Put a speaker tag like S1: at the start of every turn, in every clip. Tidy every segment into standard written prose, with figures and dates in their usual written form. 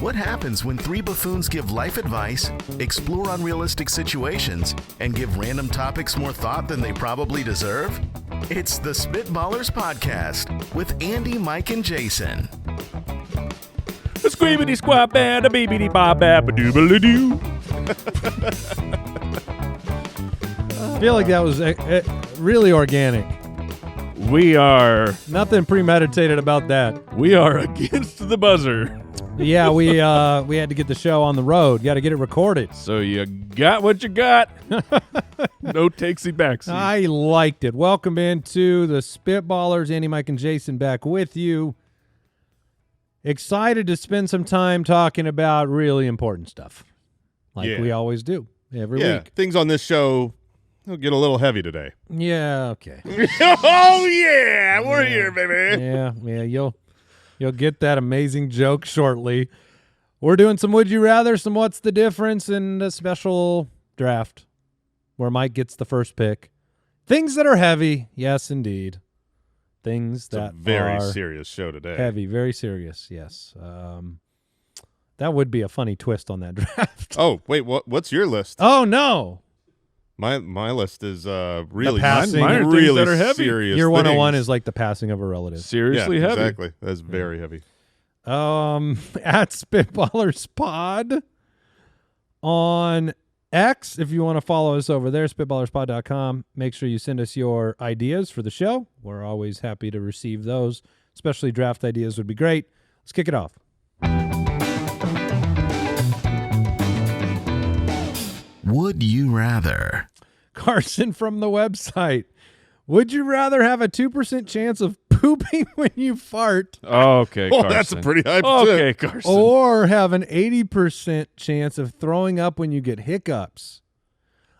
S1: What happens when three buffoons give life advice, explore unrealistic situations, and give random topics more thought than they probably deserve? It's the Spitballers Podcast with Andy, Mike, and Jason.
S2: A squeebity squab bad, a beebity bob bad, a doobly doo.
S3: I feel like that was really organic.
S2: We are
S3: Nothing premeditated about that.
S2: we are against the buzzer.
S3: Yeah, we had to get the show on the road. Got to get it recorded.
S2: So you got what you got. No takesy backsy.
S3: I liked it. Welcome into the Spitballers. Andy, Mike, and Jason back with you. Excited to spend some time talking about really important stuff, like we always do every week.
S4: Things on this show will get a little heavy today.
S3: Yeah, okay.
S4: Oh yeah, we're here, baby.
S3: Yeah, you'll get that amazing joke shortly. We're doing some Would You Rather, some What's the Difference, and a special draft where Mike gets the first pick. Things that are heavy, yes, indeed. Things that
S4: It's a very
S3: are
S4: serious show today.
S3: heavy, very serious, yes. That would be a funny twist on that draft.
S4: Oh wait, what's your list?
S3: Oh, no.
S4: My list is really
S3: passing.
S2: Mine are things
S4: really
S2: that are heavy.
S4: serious.
S3: Your 101
S4: things.
S3: is like the passing of a relative.
S2: Seriously
S4: yeah,
S2: heavy.
S4: Exactly. That's very heavy.
S3: At Spitballers Pod on X, if you want to follow us over there, spitballerspod.com. Make sure you send us your ideas for the show. We're always happy to receive those, especially draft ideas would be great. Let's kick it off.
S1: Would you rather?
S3: Carson from the website. Would you rather have a 2% chance of pooping when you fart
S2: Okay,
S4: Oh,
S2: Carson.
S4: that's a pretty high
S2: Okay, Carson.
S3: or have an 80% chance of throwing up when you get hiccups?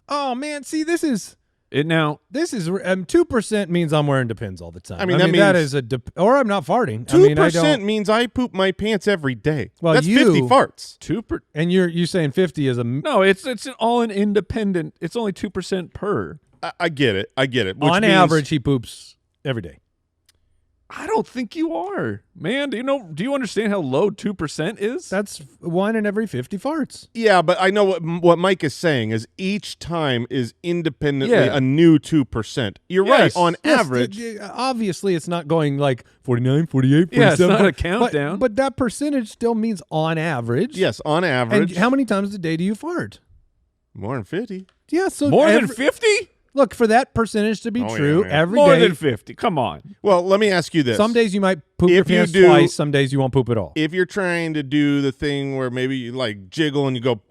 S3: Oh, man. See, this is
S2: It now
S3: 2% means I'm wearing Depends all the time.
S4: I mean, that
S3: that
S4: means-
S3: is or I'm not farting. I
S4: 2%
S3: mean, I don't.
S4: means I poop my pants every day.
S3: Well,
S4: that's
S3: you-
S4: 50 farts.
S2: 2%.
S3: And you saying 50 is a
S2: No, it's all an independent. It's only 2% per.
S4: I get it. Which
S3: on
S4: means-
S3: average he poops every day.
S2: I don't think you are, man. Do you understand how low 2% is?
S3: That's 1 in every 50 farts.
S4: Yeah, but I know what Mike is saying is each time is independently
S2: Yeah.
S4: a new 2%. You're
S2: Yes.
S4: right. On
S3: Yes,
S4: average,
S3: obviously it's not going like 49, 48, 47.
S2: Yeah, it's not a
S3: but-
S2: countdown.
S3: But that percentage still means on average.
S4: yes, on average,
S3: And how many times a day do you fart?
S4: more than 50.
S3: Yeah, so
S2: More than 50?
S3: Look, for that percentage to be
S4: Oh,
S3: true,
S4: yeah, yeah.
S3: every day.
S2: More than 50. Come on.
S4: Well, let me ask you this.
S3: Some days you might poop your
S4: If you
S3: pants
S4: do-
S3: twice. Some days you won't poop at all.
S4: If you're trying to do the thing where maybe you like jiggle and you go,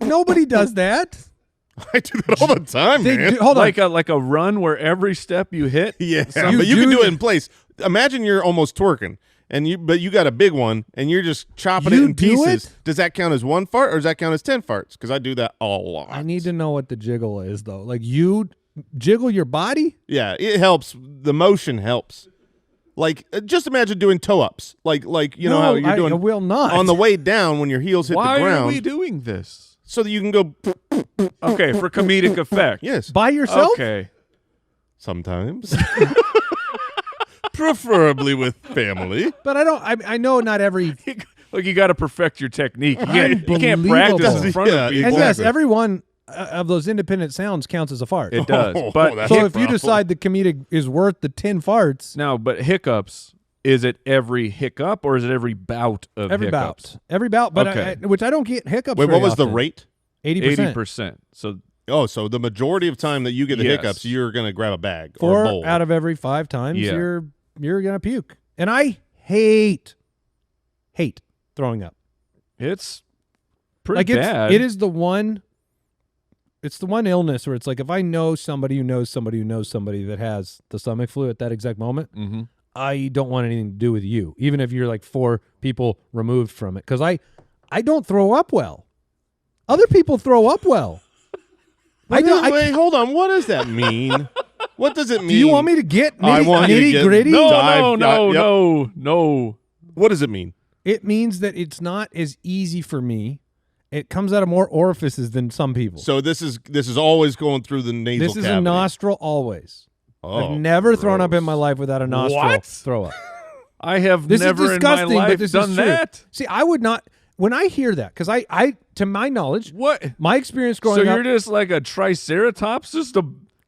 S3: Nobody does that.
S4: I do that all the time, man.
S3: Hold on.
S2: Like a run where every step you hit.
S4: Yeah,
S3: You
S4: but you can
S3: do
S4: do it
S3: th-
S4: in place. Imagine you're almost twerking, but you got a big one, and you're just chopping
S3: You
S4: it in
S3: do
S4: pieces.
S3: it?
S4: Does that count as one fart, or does that count as 10 farts? Because I do that a lot.
S3: I need to know what the jiggle is, though. Like, you jiggle your body?
S4: Yeah, it helps. The motion helps. Like, just imagine doing toe-ups. Like you know how you're doing
S3: I will not.
S4: on the way down when your heels hit
S2: Why
S4: the ground,
S2: are we doing this?
S4: so that you can go.
S2: Okay, for comedic effect.
S4: Yes,
S3: By yourself?
S2: Okay.
S4: sometimes. Preferably with family.
S3: But I know not every.
S2: Look, you got to perfect your technique. You can't practice
S3: Unbelievable.
S2: in front
S4: Yeah,
S2: of people.
S3: And yes,
S4: Exactly.
S3: every one of those independent sounds counts as a fart.
S2: It does.
S4: Oh,
S2: But
S4: that's
S3: So
S4: a
S3: if you
S4: problem.
S3: decide the comedic is worth the 10 farts,
S2: now, but hiccups, is it every hiccup or is it every bout of
S3: every
S2: hiccups?
S3: bout, but
S2: Okay.
S3: which I don't get hiccups.
S4: Wait,
S3: very
S4: what was the
S3: often.
S4: rate?
S3: 80%.
S2: 80%. So
S4: Oh, so the majority of time that you get the
S2: Yes.
S4: hiccups, you're going to grab a bag or a
S3: 4
S4: bowl.
S3: out of every 5 times
S2: Yeah.
S3: you're gonna puke, and I hate throwing up.
S2: it's pretty
S3: Like
S2: bad.
S3: it is the one. It's the one illness where it's like if I know somebody who knows somebody who knows somebody that has the stomach flu at that exact moment,
S2: Mm-hmm.
S3: I don't want anything to do with you, even if you're like 4 people removed from it, because I don't throw up well. Other people throw up well. I don't.
S4: Wait, hold on. What does that mean? What does it mean?
S3: Do you want me to get
S4: I want you to
S3: nitty
S4: get-
S3: gritty?
S2: No,
S4: Dive-
S2: no.
S4: What does it mean?
S3: It means that it's not as easy for me. It comes out of more orifices than some people.
S4: So this is always going through the nasal
S3: This is
S4: cavity.
S3: a nostril always.
S4: Oh,
S3: I've never thrown up
S4: gross.
S3: in my life without a nostril
S2: What?
S3: throw up.
S2: I have
S3: This
S2: never
S3: is
S2: in my
S3: disgusting, but
S2: life
S3: this
S2: done
S3: is true.
S2: that.
S3: See, I would not. When I hear that, because I, to my knowledge,
S2: What?
S3: my experience growing
S2: So
S3: up,
S2: you're just like a triceratops,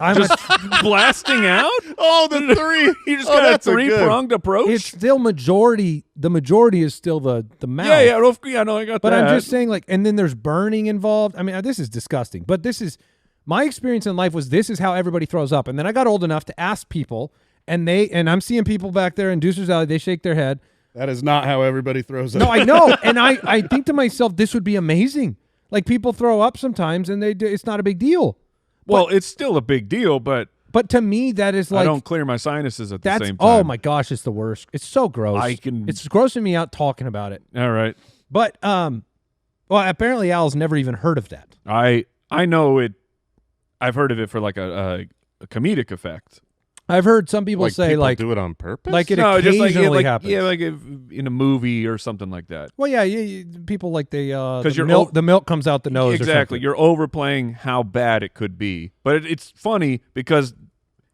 S3: I'm
S2: just blasting out?
S4: Oh, the three.
S2: You just
S4: Oh,
S2: got a
S4: that's a good-
S2: three-pronged approach?
S3: it's still majority. The majority is still the mouth.
S2: Yeah, no, I got
S3: But
S2: that.
S3: I'm just saying, like, and then there's burning involved. I mean, this is disgusting. But this is my experience in life. This is how everybody throws up. And then I got old enough to ask people, and I'm seeing people back there in Deucer's Alley. They shake their head.
S5: That is not how everybody throws up.
S3: No, I know, and I think to myself, this would be amazing. Like people throw up sometimes, and it's not a big deal.
S2: Well, it's still a big deal, but
S3: But to me, that is like
S2: I don't clear my sinuses at the
S3: that's
S2: same time.
S3: oh my gosh, it's the worst. It's so gross. It's grossing me out talking about it.
S2: All right.
S3: But well, apparently Al's never even heard of that.
S2: I know it. I've heard of it for like a comedic effect.
S3: I've heard some people say
S4: people
S3: like
S4: do it on purpose.
S3: like it
S2: No,
S3: occasionally
S2: just like
S3: happens.
S2: Yeah, like if, in a movie or something like that.
S3: Well, yeah, people like they
S2: you're
S3: the milk comes out the nose.
S2: Exactly.
S3: Or something.
S2: You're overplaying how bad it could be. But it's funny because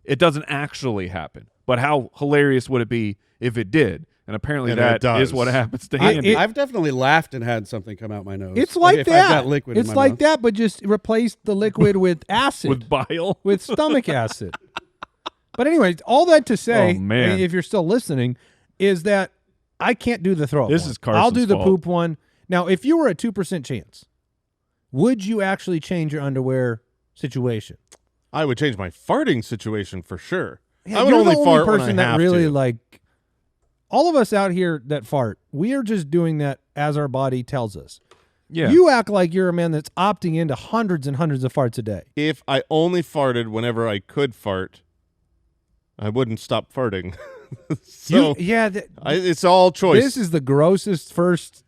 S2: it doesn't actually happen. But how hilarious would it be if it did? And apparently
S4: And it
S2: that
S4: does.
S2: is what happens to Andy.
S5: I've definitely laughed and had something come out my nose.
S3: It's like
S5: if
S3: that.
S5: I've got liquid
S3: It's
S5: in my
S3: like
S5: mouth.
S3: that, but just replace the liquid with acid,
S2: with bile.
S3: with stomach acid. But anyway, all that to say,
S2: Oh, man.
S3: if you're still listening, is that I can't do the throw up.
S2: This
S3: one.
S2: is Carson's
S3: I'll do the
S2: fault.
S3: poop one. Now, if you were a 2% chance, would you actually change your underwear situation?
S4: I would change my farting situation for sure.
S3: Yeah,
S4: I would
S3: you're
S4: only
S3: the only
S4: fart
S3: person
S4: when I
S3: that
S4: have
S3: really
S4: to.
S3: like. All of us out here that fart, we are just doing that as our body tells us.
S2: Yeah.
S3: You act like you're a man that's opting into hundreds and hundreds of farts a day.
S4: If I only farted whenever I could fart, I wouldn't stop farting. So it's all choice.
S3: This is the grossest first.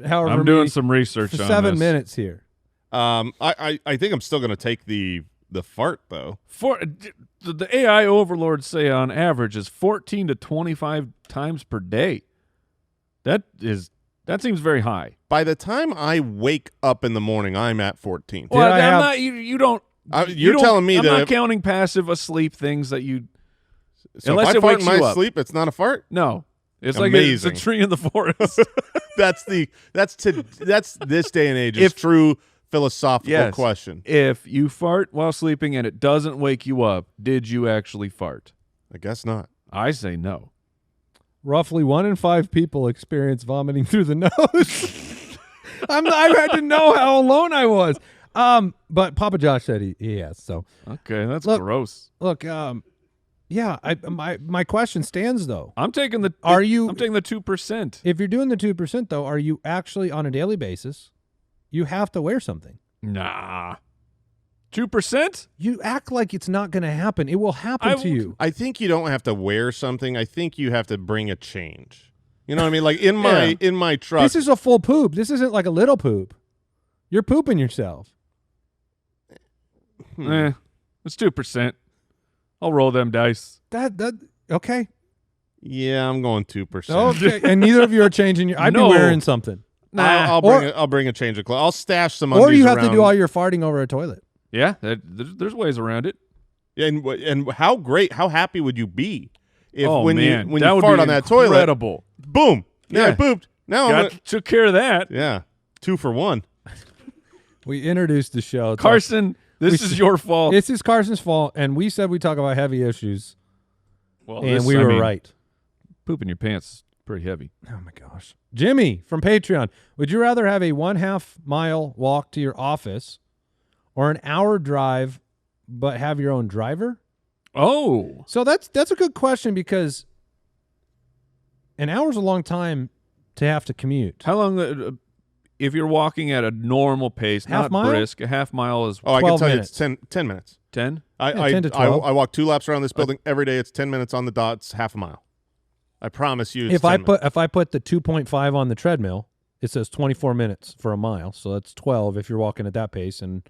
S3: However,
S2: I'm doing some research
S3: for
S2: on
S3: 7
S2: this.
S3: minutes here.
S4: I think I'm still going to take the fart though.
S2: The AI overlords say on average is 14 to 25 times per day. That seems very high.
S4: By the time I wake up in the morning, I'm at 14.
S2: Well,
S3: I
S2: I'm
S3: have-
S2: not. You don't.
S4: You're telling me
S2: I'm
S4: that
S2: not
S4: if-
S2: counting passive asleep things that you.
S4: So
S2: unless
S4: if I
S2: it
S4: fart
S2: wakes
S4: in my
S2: you up.
S4: sleep, it's not a fart.
S2: No, it's
S4: Amazing.
S2: like it's a tree in the forest.
S4: That's this day and age. It's true philosophical
S2: Yes.
S4: question.
S2: If you fart while sleeping and it doesn't wake you up, did you actually fart?
S4: I guess not.
S2: I say no.
S3: Roughly 1 in 5 people experience vomiting through the nose. I had to know how alone I was. But Papa Josh said he has. So
S2: Okay, that's
S3: Look,
S2: gross.
S3: look, yeah. My question stands though.
S2: I'm taking the.
S3: I'm
S2: taking the 2%.
S3: If you're doing the 2% though, are you actually on a daily basis? You have to wear something.
S2: Nah. 2%?
S3: You act like it's not going to happen. It will happen to you.
S4: I think you don't have to wear something. I think you have to bring a change. You know what I mean? Like in my truck.
S3: This is a full poop. This isn't like a little poop. You're pooping yourself.
S2: It's 2%. I'll roll them dice.
S3: That okay.
S4: Yeah, I'm going 2%.
S3: Okay. And neither of you are changing your. I'd
S2: No.
S3: be wearing something.
S2: Nah.
S4: I'll bring a change of clothes. I'll stash some
S3: Or
S4: undies
S3: you have to
S4: around.
S3: do all your farting over a toilet.
S2: Yeah, there's ways around it.
S4: And how happy would you be if
S2: Oh,
S4: when
S2: man.
S4: you
S2: That would
S4: fart
S2: be
S4: on that toilet,
S2: incredible.
S4: boom, now I
S2: Yeah.
S4: pooped. Now I'm
S2: Took care of that.
S4: yeah, 2 for 1.
S3: We introduced the show.
S2: Carson, this is your fault.
S3: This is Carson's fault, and we said we talk about heavy issues,
S2: Well,
S3: and
S2: this-
S3: we
S2: I
S3: were
S2: mean,
S3: right.
S2: Pooping your pants is pretty heavy.
S3: Oh my gosh. Jimmy from Patreon. Would you rather have a 1/2 mile walk to your office or an hour drive but have your own driver?
S2: Oh.
S3: So that's a good question because an hour's a long time to have to commute.
S2: How long, if you're walking at a normal pace,
S3: Half
S2: not
S3: mile?
S2: brisk, a half mile is
S4: Oh, I can
S3: 12
S4: tell
S3: minutes.
S4: you it's 10 minutes.
S2: 10?
S3: Yeah, 10 to 12.
S4: I walk 2 laps around this building every day. It's 10 minutes on the dot. It's half a mile. I promise you. It's
S3: If
S4: 10
S3: I
S4: minutes.
S3: put the 2.5 on the treadmill, it says 24 minutes for a mile. So that's 12 if you're walking at that pace, and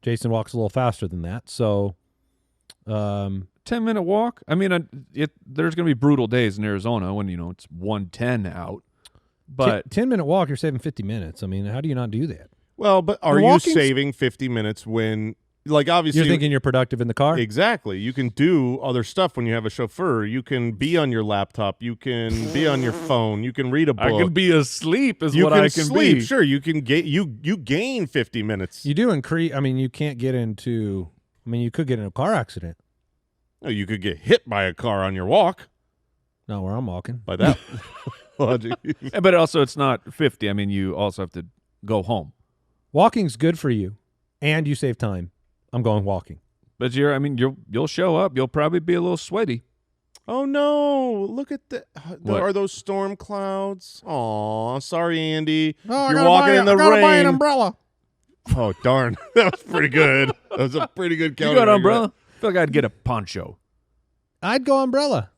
S3: Jason walks a little faster than that. So
S2: 10-minute walk? I mean, there's going to be brutal days in Arizona when, it's 110 out. But
S3: 10-minute walk, you're saving 50 minutes. I mean, how do you not do that?
S4: Well, but are
S3: The
S4: you
S3: walking's-
S4: saving 50 minutes when like obviously
S3: you're thinking you're productive in the car.
S4: Exactly. You can do other stuff when you have a chauffeur. You can be on your laptop. You can be on your phone. You can read a book.
S2: I can be asleep is
S4: you
S2: what
S4: can
S2: I can
S4: sleep.
S2: be.
S4: Sure, you can get you gain 50 minutes.
S3: You do increase. I mean, you can't get into. I mean, you could get in a car accident.
S4: Oh, you could get hit by a car on your walk.
S3: Not where I'm walking.
S4: By that logic.
S2: But also, it's not 50. I mean, you also have to go home.
S3: Walking's good for you, and you save time. I'm going walking.
S2: But you'll show up. You'll probably be a little sweaty.
S4: Oh no! Look at
S2: What?
S4: Are those storm clouds? Aw, sorry, Andy.
S3: Oh,
S4: You're walking in the rain.
S3: Buy an umbrella.
S4: Oh darn, that was pretty good. That was a pretty good counter.
S2: You got an umbrella? I feel like I'd get a poncho.
S3: I'd go umbrella.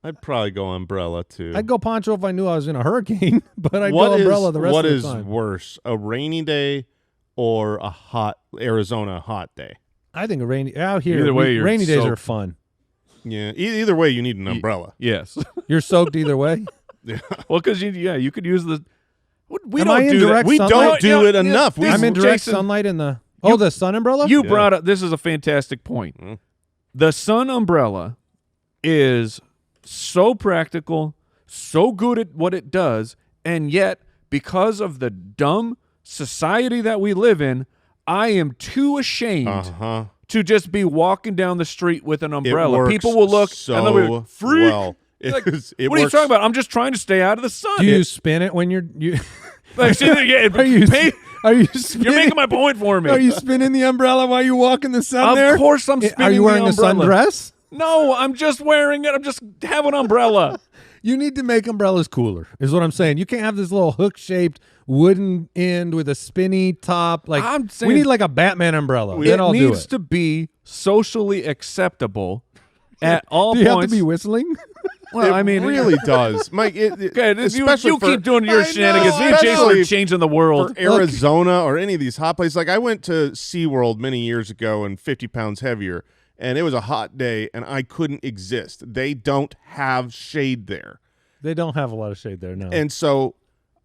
S4: I'd probably go umbrella too.
S3: I'd go poncho if I knew I was in a hurricane, but I'd go umbrella the rest of the time.
S4: What is worse, a rainy day or a hot Arizona hot day?
S3: I think a rainy out here.
S2: Either way, you're
S3: rainy days
S2: soaked.
S3: are fun.
S4: Yeah, either way, you need an umbrella.
S2: Yes.
S3: You're soaked either way.
S4: Yeah.
S2: Well, because you could use the. We
S3: Am
S2: don't
S3: I in
S2: do that.
S3: direct
S4: We
S3: sunlight?
S4: don't do it enough. We
S3: I'm in direct
S2: Jason,
S3: sunlight in the. Oh, the sun umbrella.
S2: You brought up. This is a fantastic point.
S4: Mm.
S2: The sun umbrella is so practical, so good at what it does, and yet because of the dumb society that we live in, I am too ashamed to just be walking down the street with an umbrella. People will look and they'll be like, freak.
S4: Well.
S2: Like, what are you talking about? I'm just trying to stay out of the sun.
S3: Do you spin it when you're?
S2: Like, see, yeah,
S3: Are you spinning,
S2: you're making my point for me.
S3: Are you spinning the umbrella while you walk in the sun?
S2: Of course I'm spinning.
S3: Are you wearing
S2: the
S3: a
S2: umbrella.
S3: sundress?
S2: No, I'm just wearing it. I'm just have an umbrella.
S3: You need to make umbrellas cooler, is what I'm saying. You can't have this little hook-shaped wooden end with a spinny top. Like
S2: I'm saying
S3: we need like a Batman umbrella. Then I'll
S2: it
S3: do
S2: needs
S3: it.
S2: to be socially acceptable at all
S3: Do you
S2: points.
S3: have to be whistling?
S2: Well, I mean,
S4: it really does, Mike.
S2: Okay,
S4: Especially
S2: you
S4: for,
S2: keep doing your
S4: I
S2: shenanigans.
S4: know,
S2: Me and Jason
S4: especially
S2: are changing the world.
S4: for Arizona or any of these hot places. Like I went to SeaWorld many years ago and 50 pounds heavier, and it was a hot day, and I couldn't exist. They don't have shade there.
S3: They don't have a lot of shade there, no.
S4: And so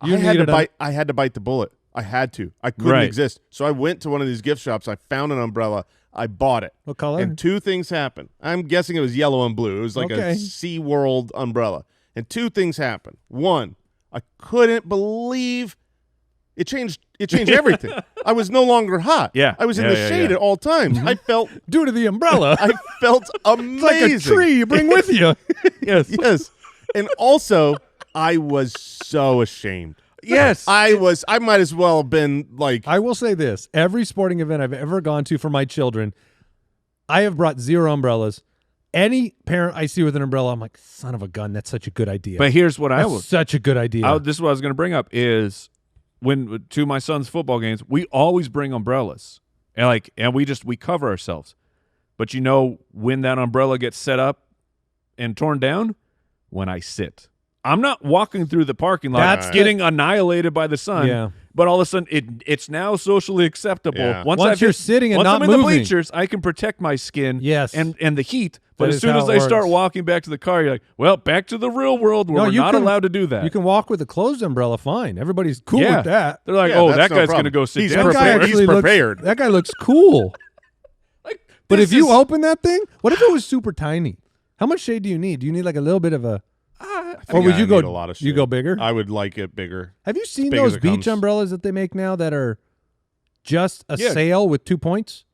S4: I had to bite the bullet. I had to. I couldn't exist. So I went to one of these gift shops. I found an umbrella. I bought it.
S3: What color?
S4: And two things happened. I'm guessing it was yellow and blue. It was like a SeaWorld umbrella. And two things happened. One, I couldn't believe it changed everything. I was no longer hot.
S2: Yeah.
S4: I was in the shade at all times. I felt
S3: due to the umbrella.
S4: I felt amazing.
S3: It's like a tree you bring with you.
S2: Yes.
S4: Yes. And also, I was so ashamed.
S2: Yes.
S4: I might as well have been like.
S3: I will say this. Every sporting event I've ever gone to for my children, I have brought 0 umbrellas. Any parent I see with an umbrella, I'm like, son of a gun, that's such a good idea.
S2: But here's what
S3: That's such a good idea.
S2: this is what I was going to bring up is when to my son's football games, we always bring umbrellas. And we cover ourselves. But you know when that umbrella gets set up and torn down? When I sit. I'm not walking through the parking lot.
S3: That's
S2: getting annihilated by the sun.
S3: Yeah.
S2: But all of a sudden, it's now socially acceptable.
S4: Yeah.
S3: Once you're sitting and
S2: once
S3: not
S2: I'm in
S3: moving.
S2: the bleachers, I can protect my skin.
S3: Yes.
S2: And the heat. But
S3: That
S2: as
S3: is
S2: soon
S3: how
S2: as
S3: it
S2: I start
S3: works.
S2: walking back to the car, you're like, well, back to the real world where we're not allowed to do that.
S3: You can walk with a closed umbrella fine. Everybody's cool
S2: Yeah.
S3: with that.
S2: They're like,
S4: Yeah,
S2: oh,
S4: that's
S2: that
S4: no
S2: guy's
S4: problem.
S2: going to go sit
S4: He's
S2: down.
S3: That guy
S4: prepared.
S3: actually
S4: He's
S3: looks-
S4: prepared.
S3: That guy looks cool. But
S2: This
S3: if you
S2: is-
S3: open that thing, what if it was super tiny? How much shade do you need? Do you need like a little bit of a? Or would you go?
S4: A lot of
S3: you
S4: shit.
S3: go bigger?
S4: I would like it bigger.
S3: Have you seen
S4: big as
S3: those
S4: it
S3: beach
S4: comes.
S3: umbrellas that they make now that are just a
S2: Yeah.
S3: sail with 2 points?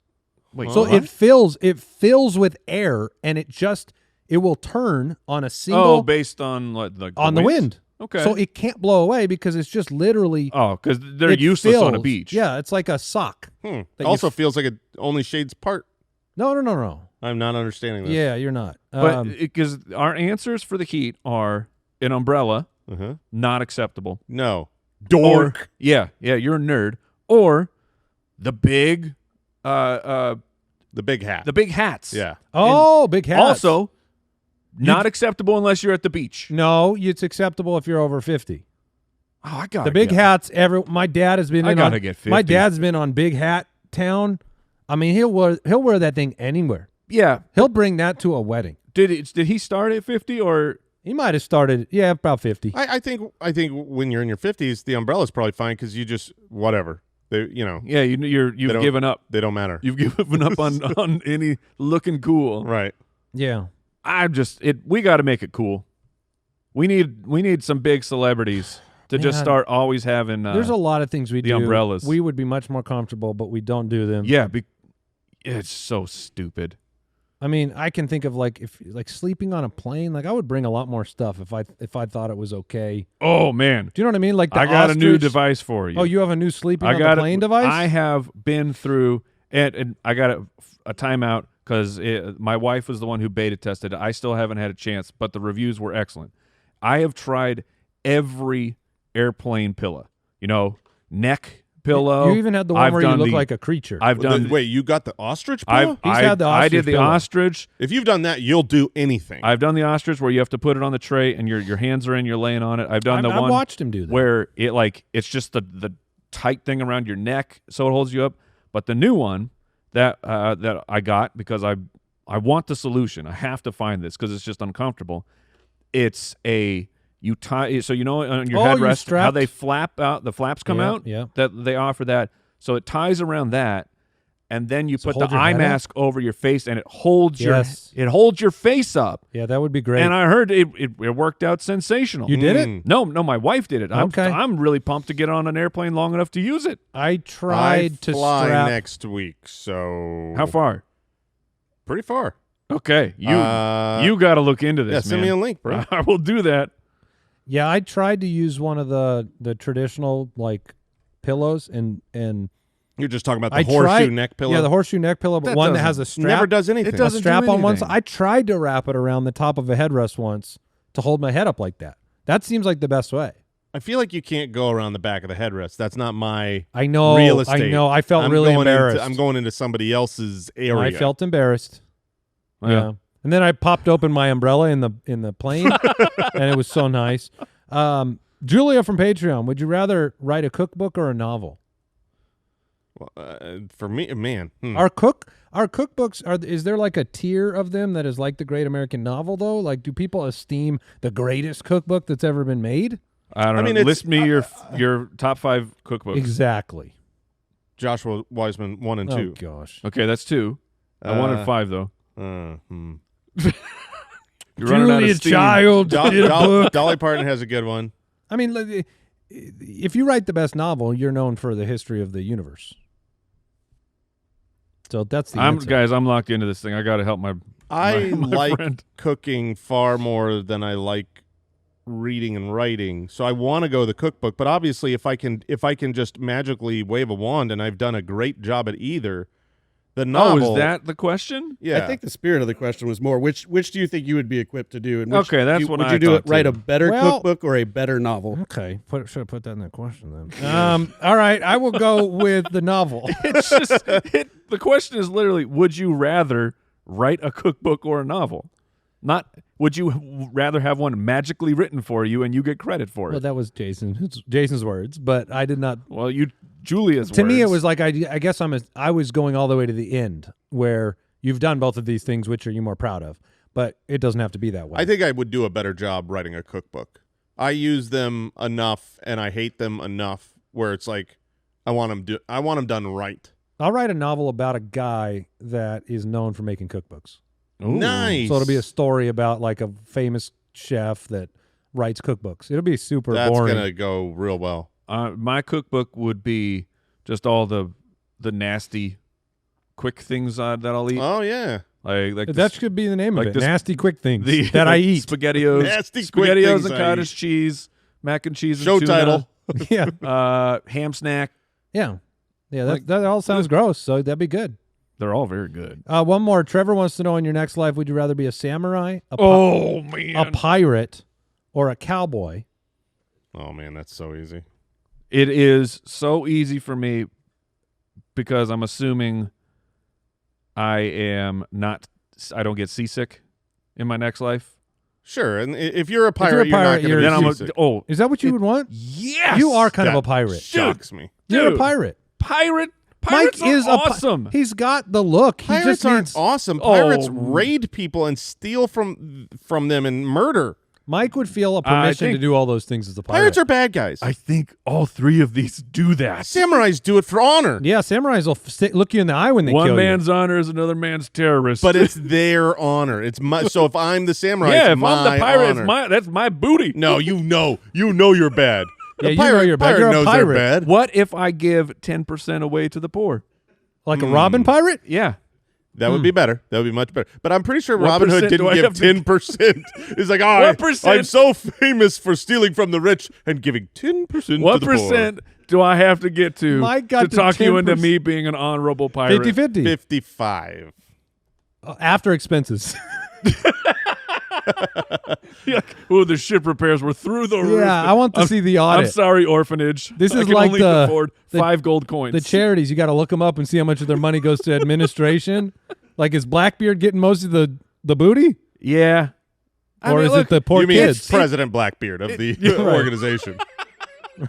S2: Wait,
S3: So
S2: what?
S3: it fills with air, and it will turn on a single
S2: Oh, based on like
S3: on the wind.
S2: Okay.
S3: So it can't blow away because it's just literally.
S2: Oh, because they're
S3: it
S2: useless on a
S3: fills.
S2: beach.
S3: Yeah, it's like a sock.
S4: It
S3: That
S4: also
S3: you
S4: feels like it only shades part.
S3: No.
S4: I'm not understanding this.
S3: Yeah, you're not.
S2: But because our answers for the heat are an umbrella,
S4: Uh-huh.
S2: not acceptable.
S4: No.
S2: Or, yeah, you're a nerd. Or the big,
S4: The big hat.
S2: the big hats.
S4: Yeah.
S3: big hats.
S2: Also, not acceptable unless you're at the beach.
S3: No, it's acceptable if you're over 50.
S2: Oh, I got
S3: The big hats. My dad has been.
S2: I
S3: in
S2: gotta
S3: on,
S2: get 50.
S3: My dad's been on Big Hat Town. I mean, he'll wear that thing anywhere.
S2: Yeah.
S3: He'll bring that to a wedding.
S2: Did he start at 50 or?
S3: He might have started. Yeah, about 50.
S4: I think when you're in your 50s, the umbrella's probably fine because you just whatever. They,
S2: Yeah, you've given up.
S4: They don't matter.
S2: You've given up on any looking cool.
S4: Right.
S3: Yeah.
S2: We got to make it cool. We need some big celebrities to just start always having.
S3: There's a lot of things we do.
S2: The umbrellas.
S3: We would be much more comfortable, but we don't do them.
S2: Yeah, it's so stupid.
S3: I mean, I can think of if sleeping on a plane. I would bring a lot more stuff if I thought it was okay.
S2: Oh man,
S3: do you know what I mean?
S2: I got a new device for you.
S3: Oh, you have a new sleeping on the plane device?
S2: I have been through and I got a timeout because my wife was the one who beta tested it. I still haven't had a chance, but the reviews were excellent. I have tried every airplane pillow. Neck pillow.
S3: You even had the one where you look like a creature.
S4: Wait, you got the ostrich pillow?
S3: He's had the ostrich
S2: I did the
S3: pillow.
S2: ostrich.
S4: If you've done that, you'll do anything.
S2: I've done the ostrich where you have to put it on the tray and your hands are in, you're laying on it. I've done the one.
S3: I watched him do that.
S2: Where it's just the tight thing around your neck so it holds you up. But the new one that I got because I want the solution. I have to find this because it's just uncomfortable. It's you tie so on your headrest how they flap out, the flaps come out.
S3: Yeah.
S2: That they offer that, so it ties around that, and then you put the
S3: hold your
S2: eye
S3: head
S2: mask over your face, and it holds
S3: Yes.
S2: your face up.
S3: Yeah, that would be great.
S2: And I heard it worked out sensational.
S3: You did it?
S2: No, my wife did it.
S3: Okay.
S2: I'm really pumped to get on an airplane long enough to use it.
S3: I tried to
S4: fly
S3: strap.
S4: next week, so
S2: How far?
S4: pretty far.
S2: Okay, you got to look into this.
S4: Yeah, send me a link, bro.
S2: I will do that.
S3: Yeah, I tried to use one of the traditional pillows and
S4: You're just talking about the horseshoe neck pillow.
S3: Yeah, the horseshoe neck pillow, but one that has a strap.
S4: Never does anything.
S2: It doesn't
S3: a strap
S2: do
S3: on one
S2: anything.
S3: side. I tried to wrap it around the top of a headrest once to hold my head up like that. That seems like the best way.
S4: I feel like you can't go around the back of the headrest. That's not my
S3: I know.
S4: real estate.
S3: I know. I felt
S4: I'm
S3: really
S4: going
S3: embarrassed.
S4: I'm going into somebody else's area.
S3: I felt embarrassed.
S2: Yeah.
S3: And then I popped open my umbrella in the plane, and it was so nice. Julia from Patreon, would you rather write a cookbook or a novel?
S4: Well, for me, man.
S3: Our cookbooks is there a tier of them that is like the Great American Novel though? Do people esteem the greatest cookbook that's ever been made?
S2: I don't know. List me your top 5 cookbooks.
S3: Exactly.
S4: Joshua Wiseman 1 and 2.
S3: Oh gosh.
S2: Okay, that's 2. I wanted 5 though. You're
S3: Julia
S2: running out of steam.
S3: Child did a book.
S4: Dolly Parton has a good one.
S3: I mean, if you write the best novel, you're known for the history of the universe. So that's the answer.
S2: Guys, I'm locked into this thing. I got to help my
S4: like
S2: friend.
S4: cooking far more than I like reading and writing. So I want to go the cookbook, but obviously if I can just magically wave a wand and I've done a great job at either, the novel.
S2: Oh, is that the question?
S4: Yeah.
S5: I think the spirit of the question was more which do you think you would be equipped to do? And
S2: Okay, that's what
S5: would
S2: I
S5: you do
S2: thought,
S5: it write
S2: too.
S5: a better cookbook or a better novel?
S3: Okay, should have put that in the question then. All right, I will go with the novel.
S2: It's just the question is literally, would you rather write a cookbook or a novel? Not would you rather have one magically written for you and you get credit for it?
S3: Well, that was Jason's words, but I did not.
S2: Well, Julia's
S3: To
S2: words.
S3: me, it was like I guess I was going all the way to the end where you've done both of these things. Which are you more proud of? But it doesn't have to be that way.
S4: I think I would do a better job writing a cookbook. I use them enough and I hate them enough where it's like I want them done right.
S3: I'll write a novel about a guy that is known for making cookbooks.
S2: Ooh.
S4: Nice.
S3: So it'll be a story about a famous chef that writes cookbooks. It'll be super
S4: That's
S3: boring.
S4: gonna go real well.
S2: My cookbook would be just all the nasty, quick things that I'll eat.
S4: Oh yeah.
S2: Like
S3: That should be the name of
S2: like
S3: it.
S2: this-
S3: Nasty quick things that I eat.
S2: SpaghettiOs,
S4: Nasty quick
S2: SpaghettiOs
S4: things
S2: and
S4: I
S2: cottage
S4: eat.
S2: cheese, mac and cheese.
S4: Show
S2: and tuna,
S4: title.
S3: Yeah,
S2: ham snack.
S3: yeah.
S2: Like-
S3: That all sounds gross. So that'd be good.
S2: They're all very good.
S3: One more. Trevor wants to know: in your next life, would you rather be a samurai, a
S2: Man,
S3: pirate, or a cowboy?
S4: Oh man, that's so easy.
S2: it is so easy for me because I'm assuming I don't get seasick in my next life.
S4: Sure, and if you're a pirate, you're not
S3: you're-
S4: going
S2: Then
S4: to
S2: I'm
S4: be seasick.
S3: Is that what you would want?
S2: yes,
S3: You are kind of
S4: That
S3: a pirate.
S4: Shocks me.
S3: You're a
S2: Dude.
S3: pirate.
S2: Pirates
S3: Mike
S2: are
S3: is
S2: awesome.
S3: He's got the look. He
S4: Pirates
S3: just
S4: aren't
S3: needs,
S4: awesome.
S2: Oh.
S4: Pirates raid people and steal from them and murder.
S3: Mike would feel a
S2: I
S3: permission to
S2: think-
S3: do all those things as a pirate.
S4: Pirates are bad guys.
S2: I think all three of these do that.
S4: Samurais do it for honor.
S3: Yeah, samurais will look you in the eye when they
S2: One
S3: kill
S2: man's honor is another man's terrorist.
S4: But it's their honor. It's my. So if I'm the samurai,
S2: yeah,
S4: it's
S2: if
S4: my
S2: I'm the pirate,
S4: honor.
S2: that's my booty.
S4: No, you know you're bad.
S3: Yeah,
S4: The
S3: you know
S4: pirate,
S3: you're bad.
S4: pirate
S3: You're a
S4: knows
S3: pirate.
S4: they're bad.
S2: What if I give 10% away to the poor?
S3: you. Like a robin pirate?
S2: Yeah.
S4: That would be better. That would be much better. But I'm pretty sure
S2: What
S4: Robin Hood
S2: percent do
S4: didn't
S2: I
S4: give
S2: have to-
S4: 10%. He's like,
S2: What percent?
S4: I'm so famous for stealing from the rich and giving 10%
S2: What
S4: to the
S2: percent do I have to get to
S3: Mike got
S2: to
S3: to
S2: talk you into
S3: 10%.
S2: me being an honorable pirate?
S3: 50-50.
S4: poor. 55.
S3: After expenses.
S2: Ooh, the ship repairs were through the roof.
S3: Yeah, I want to see the
S2: I'm
S3: audit.
S2: sorry, orphanage.
S3: This
S2: I
S3: is
S2: can
S3: like
S2: only
S3: the-
S2: afford
S3: the-
S2: 5 gold coins.
S3: The charities, you got to look them up and see how much of their money goes to administration. Like, is Blackbeard getting most of the booty?
S2: yeah. I
S3: Or
S2: mean,
S3: is
S2: look,
S3: it the poor
S4: You mean
S3: kids?
S4: it's President Blackbeard of the
S3: right.
S4: organization.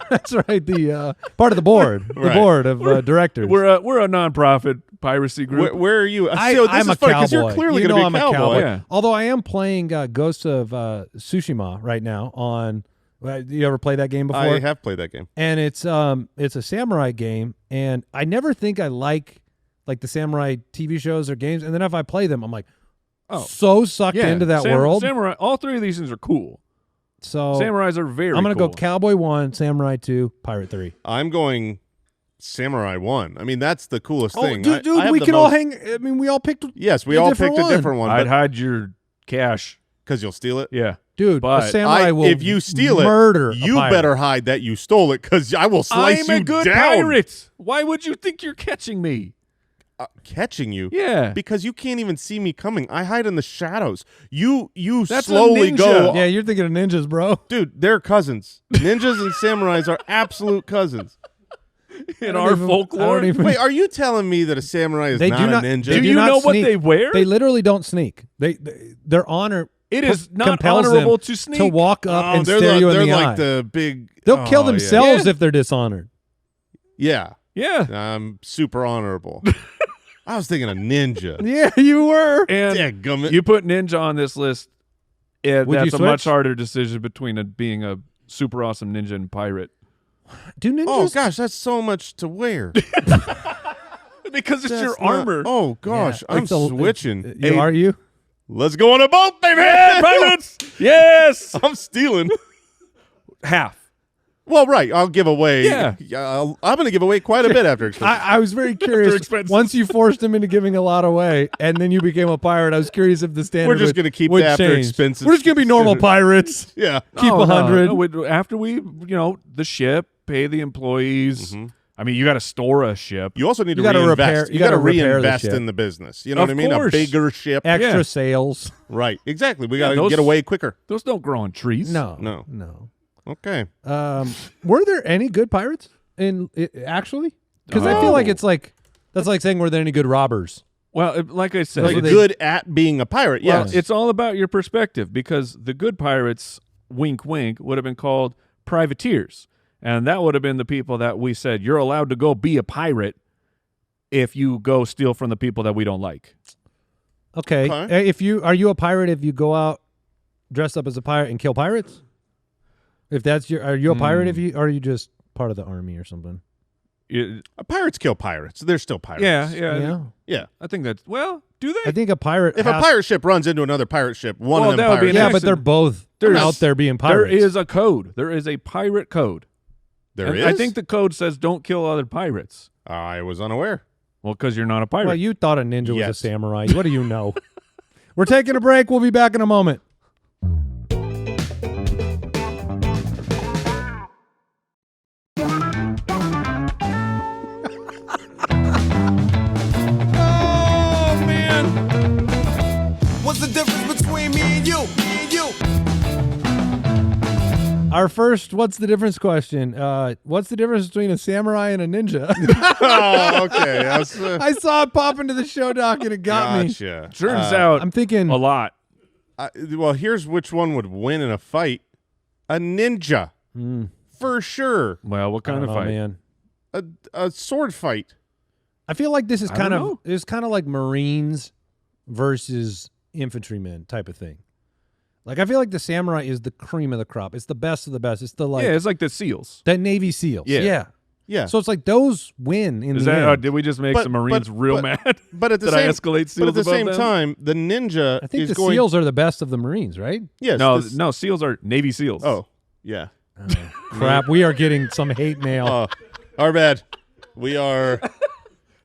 S3: That's right. The part of the board. The
S4: Right.
S3: board of directors.
S2: we're a nonprofit piracy group.
S4: Where are you?
S3: I'm
S4: This
S3: a
S4: is funny
S3: cowboy.
S4: because you're clearly
S3: You
S4: going
S3: know
S4: to be
S3: I'm
S4: a cowboy.
S2: Yeah.
S3: Although I am playing Ghost of Tsushima right now on. You ever play that game before?
S4: I have played that game.
S3: And it's a samurai game, and I never think I like the samurai TV shows or games, and then if I play them, I'm like, so sucked
S2: yeah,
S3: into that world.
S2: Samurai. All three of these things are cool.
S3: So
S2: Samurais are very.
S3: I'm gonna
S2: cool.
S3: go Cowboy 1, Samurai 2, Pirate 3.
S4: I'm going Samurai 1. I mean, that's the coolest
S3: Oh,
S4: thing.
S3: dude,
S4: I have
S3: we
S4: the
S3: can all
S4: most-
S3: hang. I mean, we all picked.
S4: Yes, we
S3: a
S4: all
S3: different
S4: picked
S3: one.
S4: a different one.
S2: I'd
S4: But
S2: hide your cash.
S4: because you'll steal it.
S2: Yeah.
S3: Dude,
S2: But
S3: a samurai will
S4: if you steal
S3: murder
S4: it,
S3: a
S4: you
S3: pirate.
S4: better hide that you stole it because I will slice
S2: I'm
S4: you
S2: a good
S4: down.
S2: pirate. Why would you think you're catching me?
S4: Catching you.
S2: Yeah.
S4: Because you can't even see me coming. I hide in the shadows. You
S2: That's a
S4: slowly
S2: ninja.
S4: go.
S3: Yeah, you're thinking of ninjas, bro.
S4: Dude, they're cousins. Ninjas and samurais are absolute cousins.
S2: In
S3: I
S2: our
S3: don't even- I
S2: folklore.
S3: don't even-
S4: Wait, are you telling me that a samurai is
S3: They
S4: not
S3: do not-
S4: a ninja?
S3: they
S2: Do
S3: do
S2: you
S3: not
S2: know what
S3: sneak.
S2: they wear?
S3: They literally don't sneak. They their honor.
S2: It is not
S3: compels
S2: honorable
S3: them
S2: to sneak.
S3: to walk up and
S4: they're
S3: stare you in
S4: they're
S3: the
S4: like
S3: eye.
S4: the big.
S3: They'll kill
S4: oh,
S3: themselves
S2: Yeah.
S3: if they're dishonored.
S4: Yeah.
S2: Yeah.
S4: I'm super honorable. I was thinking a ninja.
S3: Yeah, you were.
S2: And
S4: Dadgummit.
S2: you put ninja on this list. Yeah,
S3: Would you
S2: that's a much
S3: switch?
S2: harder decision between being a super awesome ninja and pirate.
S3: Do ninjas?
S4: Oh gosh, that's so much to wear.
S2: Because it's
S4: That's
S2: your
S4: not-
S2: armor.
S4: Oh gosh,
S3: Yeah,
S4: I'm
S3: it's a-
S4: switching.
S3: You are you?
S4: Let's go on a boat, baby.
S2: Yeah, pirates. Yes.
S4: I'm stealing.
S2: Half.
S4: Well, right. I'll give away.
S2: Yeah.
S4: I'm going to give away quite a bit after expenses.
S3: I was very curious.
S2: expenses.
S3: Once you forced him into giving a lot away, and then you became a pirate, I was curious if the standard
S4: We're just
S3: would-
S4: going to keep
S3: would
S4: the after
S3: change.
S4: expenses.
S3: We're just going to be normal pirates.
S4: Yeah.
S3: Keep
S2: Oh,
S3: 100.
S2: no, after we, the ship, pay the employees. I mean, you got to store a ship.
S4: You also need
S3: You
S4: to
S3: gotta
S4: reinvest.
S3: repair-
S4: you
S3: you
S4: got to
S3: gotta repair the
S4: reinvest
S3: ship.
S4: in the business. You know
S2: Of
S4: what I mean?
S2: course.
S4: A bigger ship.
S3: Extra
S2: Yeah.
S3: sales.
S4: Right. Exactly. We
S2: Yeah,
S4: got to
S2: those-
S4: get away quicker.
S2: Those don't grow on trees.
S3: No.
S4: Okay.
S3: Were there any good pirates actually? Because I feel like
S4: No.
S3: it's like that's like saying were there any good robbers?
S2: Well, like I said,
S4: Like
S3: Well, they-
S4: good at being a pirate.
S2: well,
S4: Yes.
S2: it's all about your perspective because the good pirates, wink, wink, would have been called privateers. And that would have been the people that we said, you're allowed to go be a pirate if you go steal from the people that we don't like.
S3: Okay.
S4: Okay.
S3: Are you a pirate if you go out dressed up as a pirate and kill pirates? If that's are you a pirate if you or are you just part of the army or something?
S4: Pirates kill pirates. They're still pirates.
S2: Yeah.
S4: Yeah.
S2: I think that's, well, do they?
S3: I think a pirate
S4: If a pirate ship runs into another pirate ship, one
S2: Well,
S4: of them
S2: that would be
S4: pirates.
S2: an
S3: yeah,
S2: accident.
S3: but they're both out there being
S2: there
S3: pirates.
S2: is a code. There is a pirate code.
S4: There
S2: And
S4: is?
S2: I think the code says don't kill other pirates.
S4: I was unaware.
S2: Well, because you're not a pirate.
S3: Well, you thought a ninja was a
S4: Yes.
S3: samurai. What do you know? We're taking a break. We'll be back in a moment.
S2: oh, man.
S6: What's the difference between me and you? Me and you.
S3: Our first what's the difference question. What's the difference between a samurai and a ninja?
S4: Oh, okay.
S3: I saw it pop into the show doc and it got me.
S4: Gotcha.
S2: Turns out
S3: I'm thinking
S2: a lot.
S4: Well, here's which one would win in a fight. A ninja. For sure.
S2: Well, what kind of
S3: oh,
S2: fight?
S3: man.
S4: A sword fight.
S3: I feel like this is
S2: I
S3: kind
S2: don't
S3: of
S2: know.
S3: it's kind of like Marines versus infantrymen type of thing. Like I feel like the samurai is the cream of the crop. It's the best of the best. It's the like
S2: yeah, it's like the SEALs.
S3: the Navy SEALs.
S2: Yeah.
S4: Yeah.
S3: So it's like those win in
S2: Is
S3: the
S2: that?
S3: end.
S2: Did we just make some Marines real mad?
S4: But at the
S2: Did
S4: same
S2: I escalate SEALs
S4: But at the
S2: above
S4: same
S2: them?
S4: time, the ninja
S3: I think
S4: is
S3: the
S4: going.
S3: SEALs are the best of the Marines, right?
S4: Yes.
S2: No, SEALs are Navy SEAls.
S4: Oh, yeah.
S3: Crap, we are getting some hate mail.
S4: Oh, our bad. We are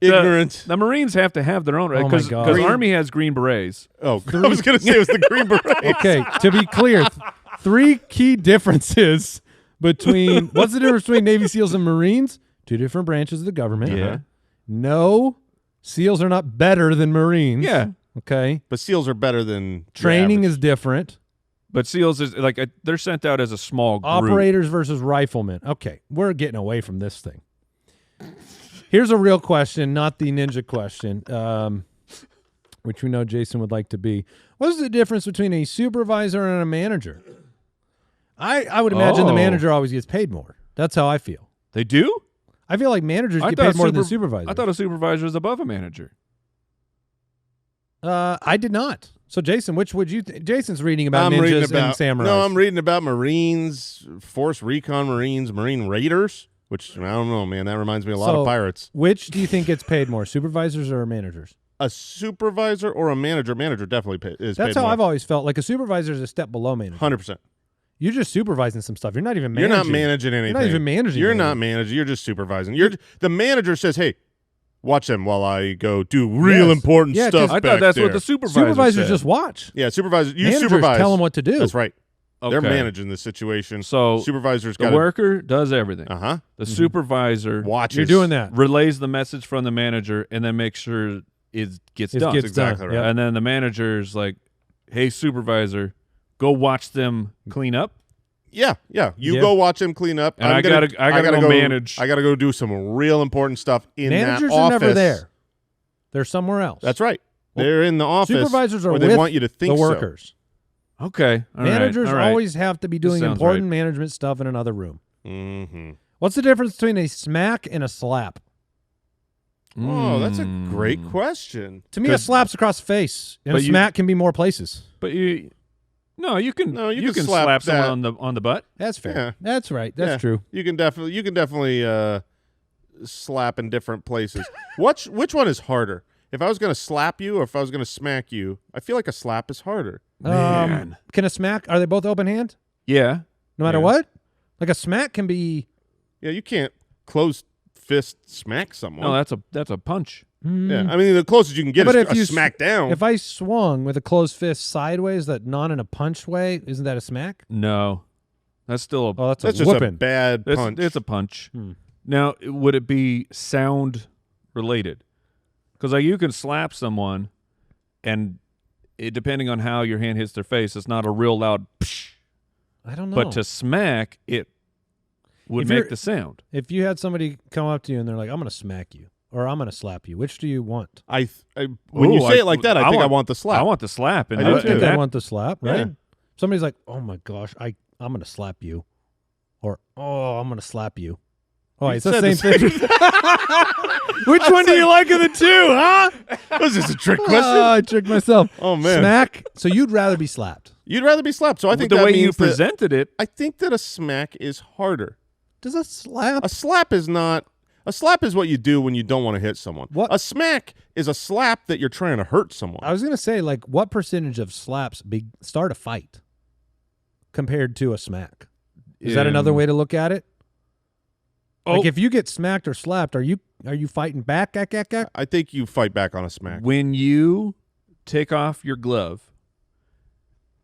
S4: ignorant.
S2: The Marines have to have their own, right?
S3: Oh my
S2: Because
S3: God.
S2: Army has Green Berets.
S4: Oh, I was going to say it was the Green Beret.
S3: Okay, to be clear, 3 key differences between what's the difference between Navy SEALs and Marines? 2 different branches of the government.
S2: Yeah.
S3: No, SEALs are not better than Marines.
S2: Yeah.
S3: Okay.
S4: But SEAls are better than
S3: Training is different.
S2: But SEALs is like they're sent out as a small group.
S3: Operators versus riflemen. Okay, we're getting away from this thing. Here's a real question, not the ninja question, which we know Jason would like to be. What's the difference between a supervisor and a manager? I would imagine the manager always gets paid more. That's how I feel.
S2: They do?
S3: I feel like managers get paid more than supervisors.
S2: I thought a supervisor is above a manager.
S3: I did not. So, Jason, which would you Jason's reading about ninjas and samurais.
S4: No, I'm reading about Marines, Force Recon Marines, Marine Raiders, which I don't know, man. That reminds me a lot of pirates.
S3: Which do you think gets paid more, supervisors or managers?
S4: A supervisor or a manager? Manager definitely is
S3: That's
S4: paid
S3: how
S4: more.
S3: I've always felt. Like a supervisor is a step below manager.
S4: 100%.
S3: You're just supervising some stuff. You're not even managing.
S4: You're not managing anything.
S3: You're not even managing.
S4: You're
S3: anything.
S4: not managing. You're just supervising. The manager says, "Hey, watch them while I go do real important
S3: Yeah, 'cause
S4: stuff."
S2: I
S4: back
S2: thought that's
S4: there.
S2: what the supervisor
S3: Supervisors
S2: said.
S3: just watch.
S4: Yeah, supervisors. You
S3: Managers
S4: supervise.
S3: tell them what to do.
S4: That's right. They're
S2: Okay.
S4: managing the situation.
S2: So
S4: supervisors
S2: the
S4: got
S2: worker does everything.
S4: Uh-huh.
S2: The supervisor
S4: Watches.
S3: You're doing that.
S2: relays the message from the manager and then makes sure it gets done.
S3: Gets
S4: exactly
S3: done.
S4: right.
S3: Yep.
S2: And then the manager's like, "Hey, supervisor, go watch them clean up."
S4: Yeah. You
S3: Yeah.
S4: go watch them clean up.
S2: And I gotta go manage.
S4: I gotta go do some real important stuff in
S3: Managers
S4: that
S3: are
S4: office.
S3: never there. They're somewhere else.
S4: That's right. They're in the office.
S3: Supervisors are
S4: where they
S3: with
S4: want you to think
S3: the
S4: so.
S3: workers.
S2: Okay. All right,
S3: Managers
S2: all right.
S3: always have to be doing
S2: sounds
S3: important
S2: right.
S3: management stuff in another room.
S4: Mm-hmm.
S3: What's the difference between a smack and a slap?
S4: Oh, that's a
S2: Mm.
S4: great question.
S3: To me, a slap's across the face, and a
S2: But you-
S3: smack can be more places.
S2: But you can
S4: you can
S2: slap
S4: slap
S2: someone
S4: that.
S2: on the butt.
S3: That's fair.
S4: Yeah.
S3: That's right. That's
S4: Yeah.
S3: true.
S4: You can definitely slap in different places. Which one is harder? If I was going to slap you or if I was going to smack you, I feel like a slap is harder.
S2: Man.
S3: Can a smack? Are they both open hand?
S2: Yeah.
S3: No matter
S2: Yeah.
S3: what. Like a smack can be.
S4: Yeah, you can't close fist smack someone.
S2: No, that's a punch.
S4: yeah, I mean the closest you can get
S3: But
S4: is
S3: if
S4: a
S3: you
S4: smack down.
S3: If I swung with a closed fist sideways, that not in a punch way, isn't that a smack?
S2: No, that's still a
S3: Oh, that's
S4: That's
S3: a
S4: just a
S3: whooping.
S4: bad punch.
S2: it's a punch. Now, would it be sound related? Because like you can slap someone, and depending on how your hand hits their face, it's not a real loud. Psh,
S3: I don't know.
S2: but to smack, it would
S3: If
S2: make
S3: you're-
S2: the sound.
S3: If you had somebody come up to you and they're like, "I'm going to smack you," or "I'm going to slap you," which do you want?
S4: When you
S2: Ooh,
S4: say it like that, I think I want the slap.
S2: I want the slap. And
S4: I
S3: I
S4: do
S3: don't
S4: too.
S3: think I
S2: that-
S3: want the slap, right?
S4: Yeah.
S3: Somebody's like, "Oh my gosh, I'm going to slap you," or "Oh, I'm going to slap you." Oh,
S4: You
S3: it's the
S4: said
S3: same
S4: the
S3: thing. Which one do you like of the two, huh?
S4: Was this a trick question?
S3: I tricked myself.
S4: Oh, man.
S3: Smack. So you'd rather be slapped.
S4: You'd rather be slapped. So I think
S2: the
S4: that
S2: way you
S4: means that-
S2: presented it.
S4: I think that a smack is harder.
S3: Does a slap?
S4: A slap is not. A slap is what you do when you don't want to hit someone.
S3: What?
S4: A smack is a slap that you're trying to hurt someone.
S3: I was going to say, like, what percentage of slaps start a fight compared to a smack? Is that another way to look at it?
S2: Oh,
S3: Like, if you get smacked or slapped, are you fighting back?
S4: I think you fight back on a smack.
S2: when you take off your glove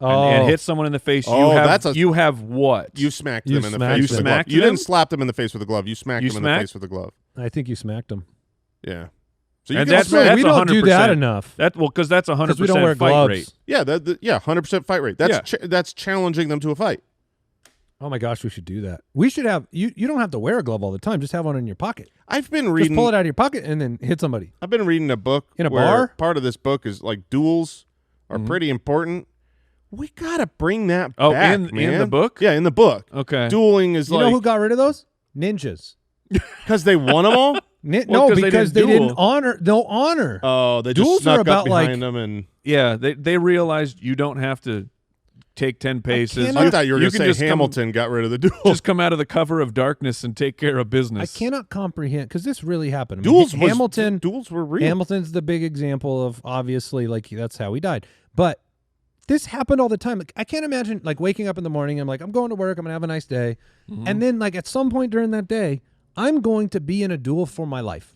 S3: Oh,
S2: and hit someone in the face,
S4: Oh,
S2: you have what?
S4: You smacked
S3: You
S4: them in the
S3: smacked
S4: face with a
S3: them.
S4: glove.
S2: Smacked
S4: You
S2: them?
S4: didn't slap them in the face with a glove. You smacked
S2: You
S4: them in the
S2: smacked?
S4: face with a glove.
S3: I think you smacked them.
S4: Yeah. So you
S2: And
S4: can
S2: that's
S4: smack.
S3: we don't do that
S2: 100%.
S3: enough.
S2: Because that's 100%
S3: Because we don't wear
S2: fight
S3: gloves.
S2: rate.
S4: Yeah, 100% fight rate. That's challenging them to a fight.
S3: Oh my gosh, we should do that. We should have you don't have to wear a glove all the time. Just have one in your pocket.
S4: I've been
S3: Just
S4: reading.
S3: pull it out of your pocket and then hit somebody.
S4: I've been reading a book
S3: In a
S4: where
S3: bar?
S4: part of this book is like duels are pretty important. We gotta bring that
S2: Oh,
S4: back,
S2: in
S4: man.
S2: the book?
S4: Yeah, in the book.
S2: Okay.
S4: Dueling is
S3: You know who got rid of those? Ninjas.
S4: because they won them all.
S3: No,
S2: 'cause they
S3: because
S2: didn't
S3: they didn't
S2: duel.
S3: honor. No honor.
S4: Oh, they
S3: Duels
S4: just snuck
S3: are about,
S4: up behind
S3: like-
S4: them and
S2: Yeah, they realized you don't have to take 10 paces.
S4: I thought you were going to
S2: can
S4: say Hamilton got rid of the duel.
S2: Just come out of the cover of darkness and take care of
S3: I
S2: business.
S3: cannot comprehend because this really happened. I mean,
S4: Duels were real.
S3: Hamilton's the big example of obviously like that's how he died. But this happened all the time. Like I can't imagine like waking up in the morning. I'm like, I'm going to work. I'm gonna have a nice day, and then like at some point during that day, I'm going to be in a duel for my life,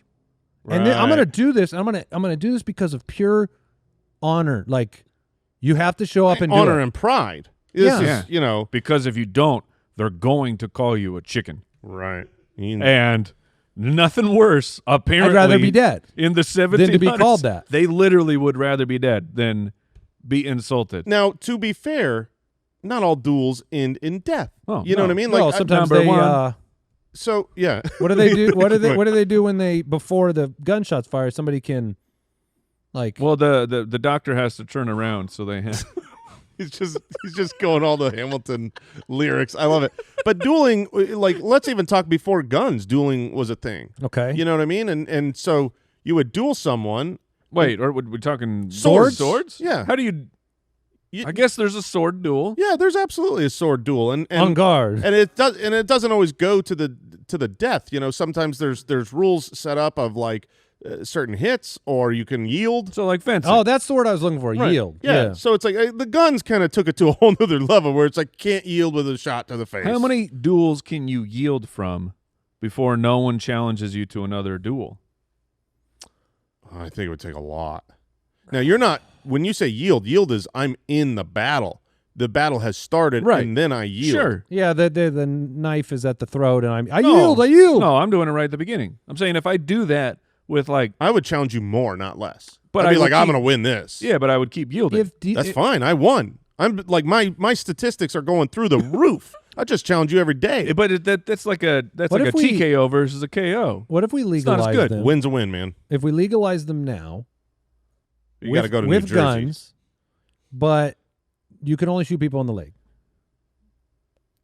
S3: and then I'm gonna do this. I'm gonna do this because of pure honor. Like you have to show up and
S4: honor
S3: do it.
S4: and pride. This is, you know,
S2: because if you don't, they're going to call you a chicken.
S4: right.
S2: And nothing worse, apparently.
S3: I'd rather be dead
S2: in the 1700s.
S3: than to be called that.
S2: They literally would rather be dead than be insulted.
S4: Now, to be fair, not all duels end in death.
S2: Oh,
S4: you know what I mean?
S3: Well, sometimes
S2: number
S3: they.
S2: one.
S4: So yeah.
S3: What do they do? What do they do when they before the gunshots fire? Somebody can, like.
S2: Well, the doctor has to turn around, so they have.
S4: He's just going all the Hamilton lyrics. I love it. But dueling, like, let's even talk before guns. Dueling was a thing.
S3: Okay.
S4: You know what I mean? And so you would duel someone.
S2: Wait, are we talking
S4: Swords?
S2: Swords?
S4: Yeah.
S2: How do you? I guess there's a sword duel.
S4: Yeah, there's absolutely a sword duel, and
S3: On guard.
S4: and it doesn't always go to the death. You know, sometimes there's rules set up of like certain hits, or you can yield.
S2: So like fencing.
S3: Oh, that's the word I was looking for.
S4: Right.
S3: Yield.
S4: Yeah. So it's like the guns kind of took it to a whole nother level where it's like can't yield with a shot to the face.
S2: How many duels can you yield from before no one challenges you to another duel?
S4: I think it would take a lot. Now, you're not – when you say yield is I'm in the battle. The battle has started,
S2: Right.
S4: and then I yield.
S2: Sure.
S3: Yeah, the knife is at the throat, and I
S2: No.
S3: yield.
S2: No, I'm doing it right at the beginning. I'm saying if I do that with like –
S4: I would challenge you more, not less.
S2: But
S4: I'd be
S2: I
S4: like,
S2: would
S4: I'm
S2: keep-
S4: going to win this.
S2: yeah, but I would keep yielding.
S4: That's fine. I won. I'm like my statistics are going through the roof. I just challenge you every day.
S2: But that's like a
S3: What
S2: like a
S3: if we-
S2: TKO versus a KO.
S3: What if we
S2: not as
S3: legalize
S2: good.
S3: them?
S4: Win's a win, man.
S3: If we legalize them now,
S4: You got to go to New
S3: with
S4: Jersey.
S3: guns, but you can only shoot people in the leg.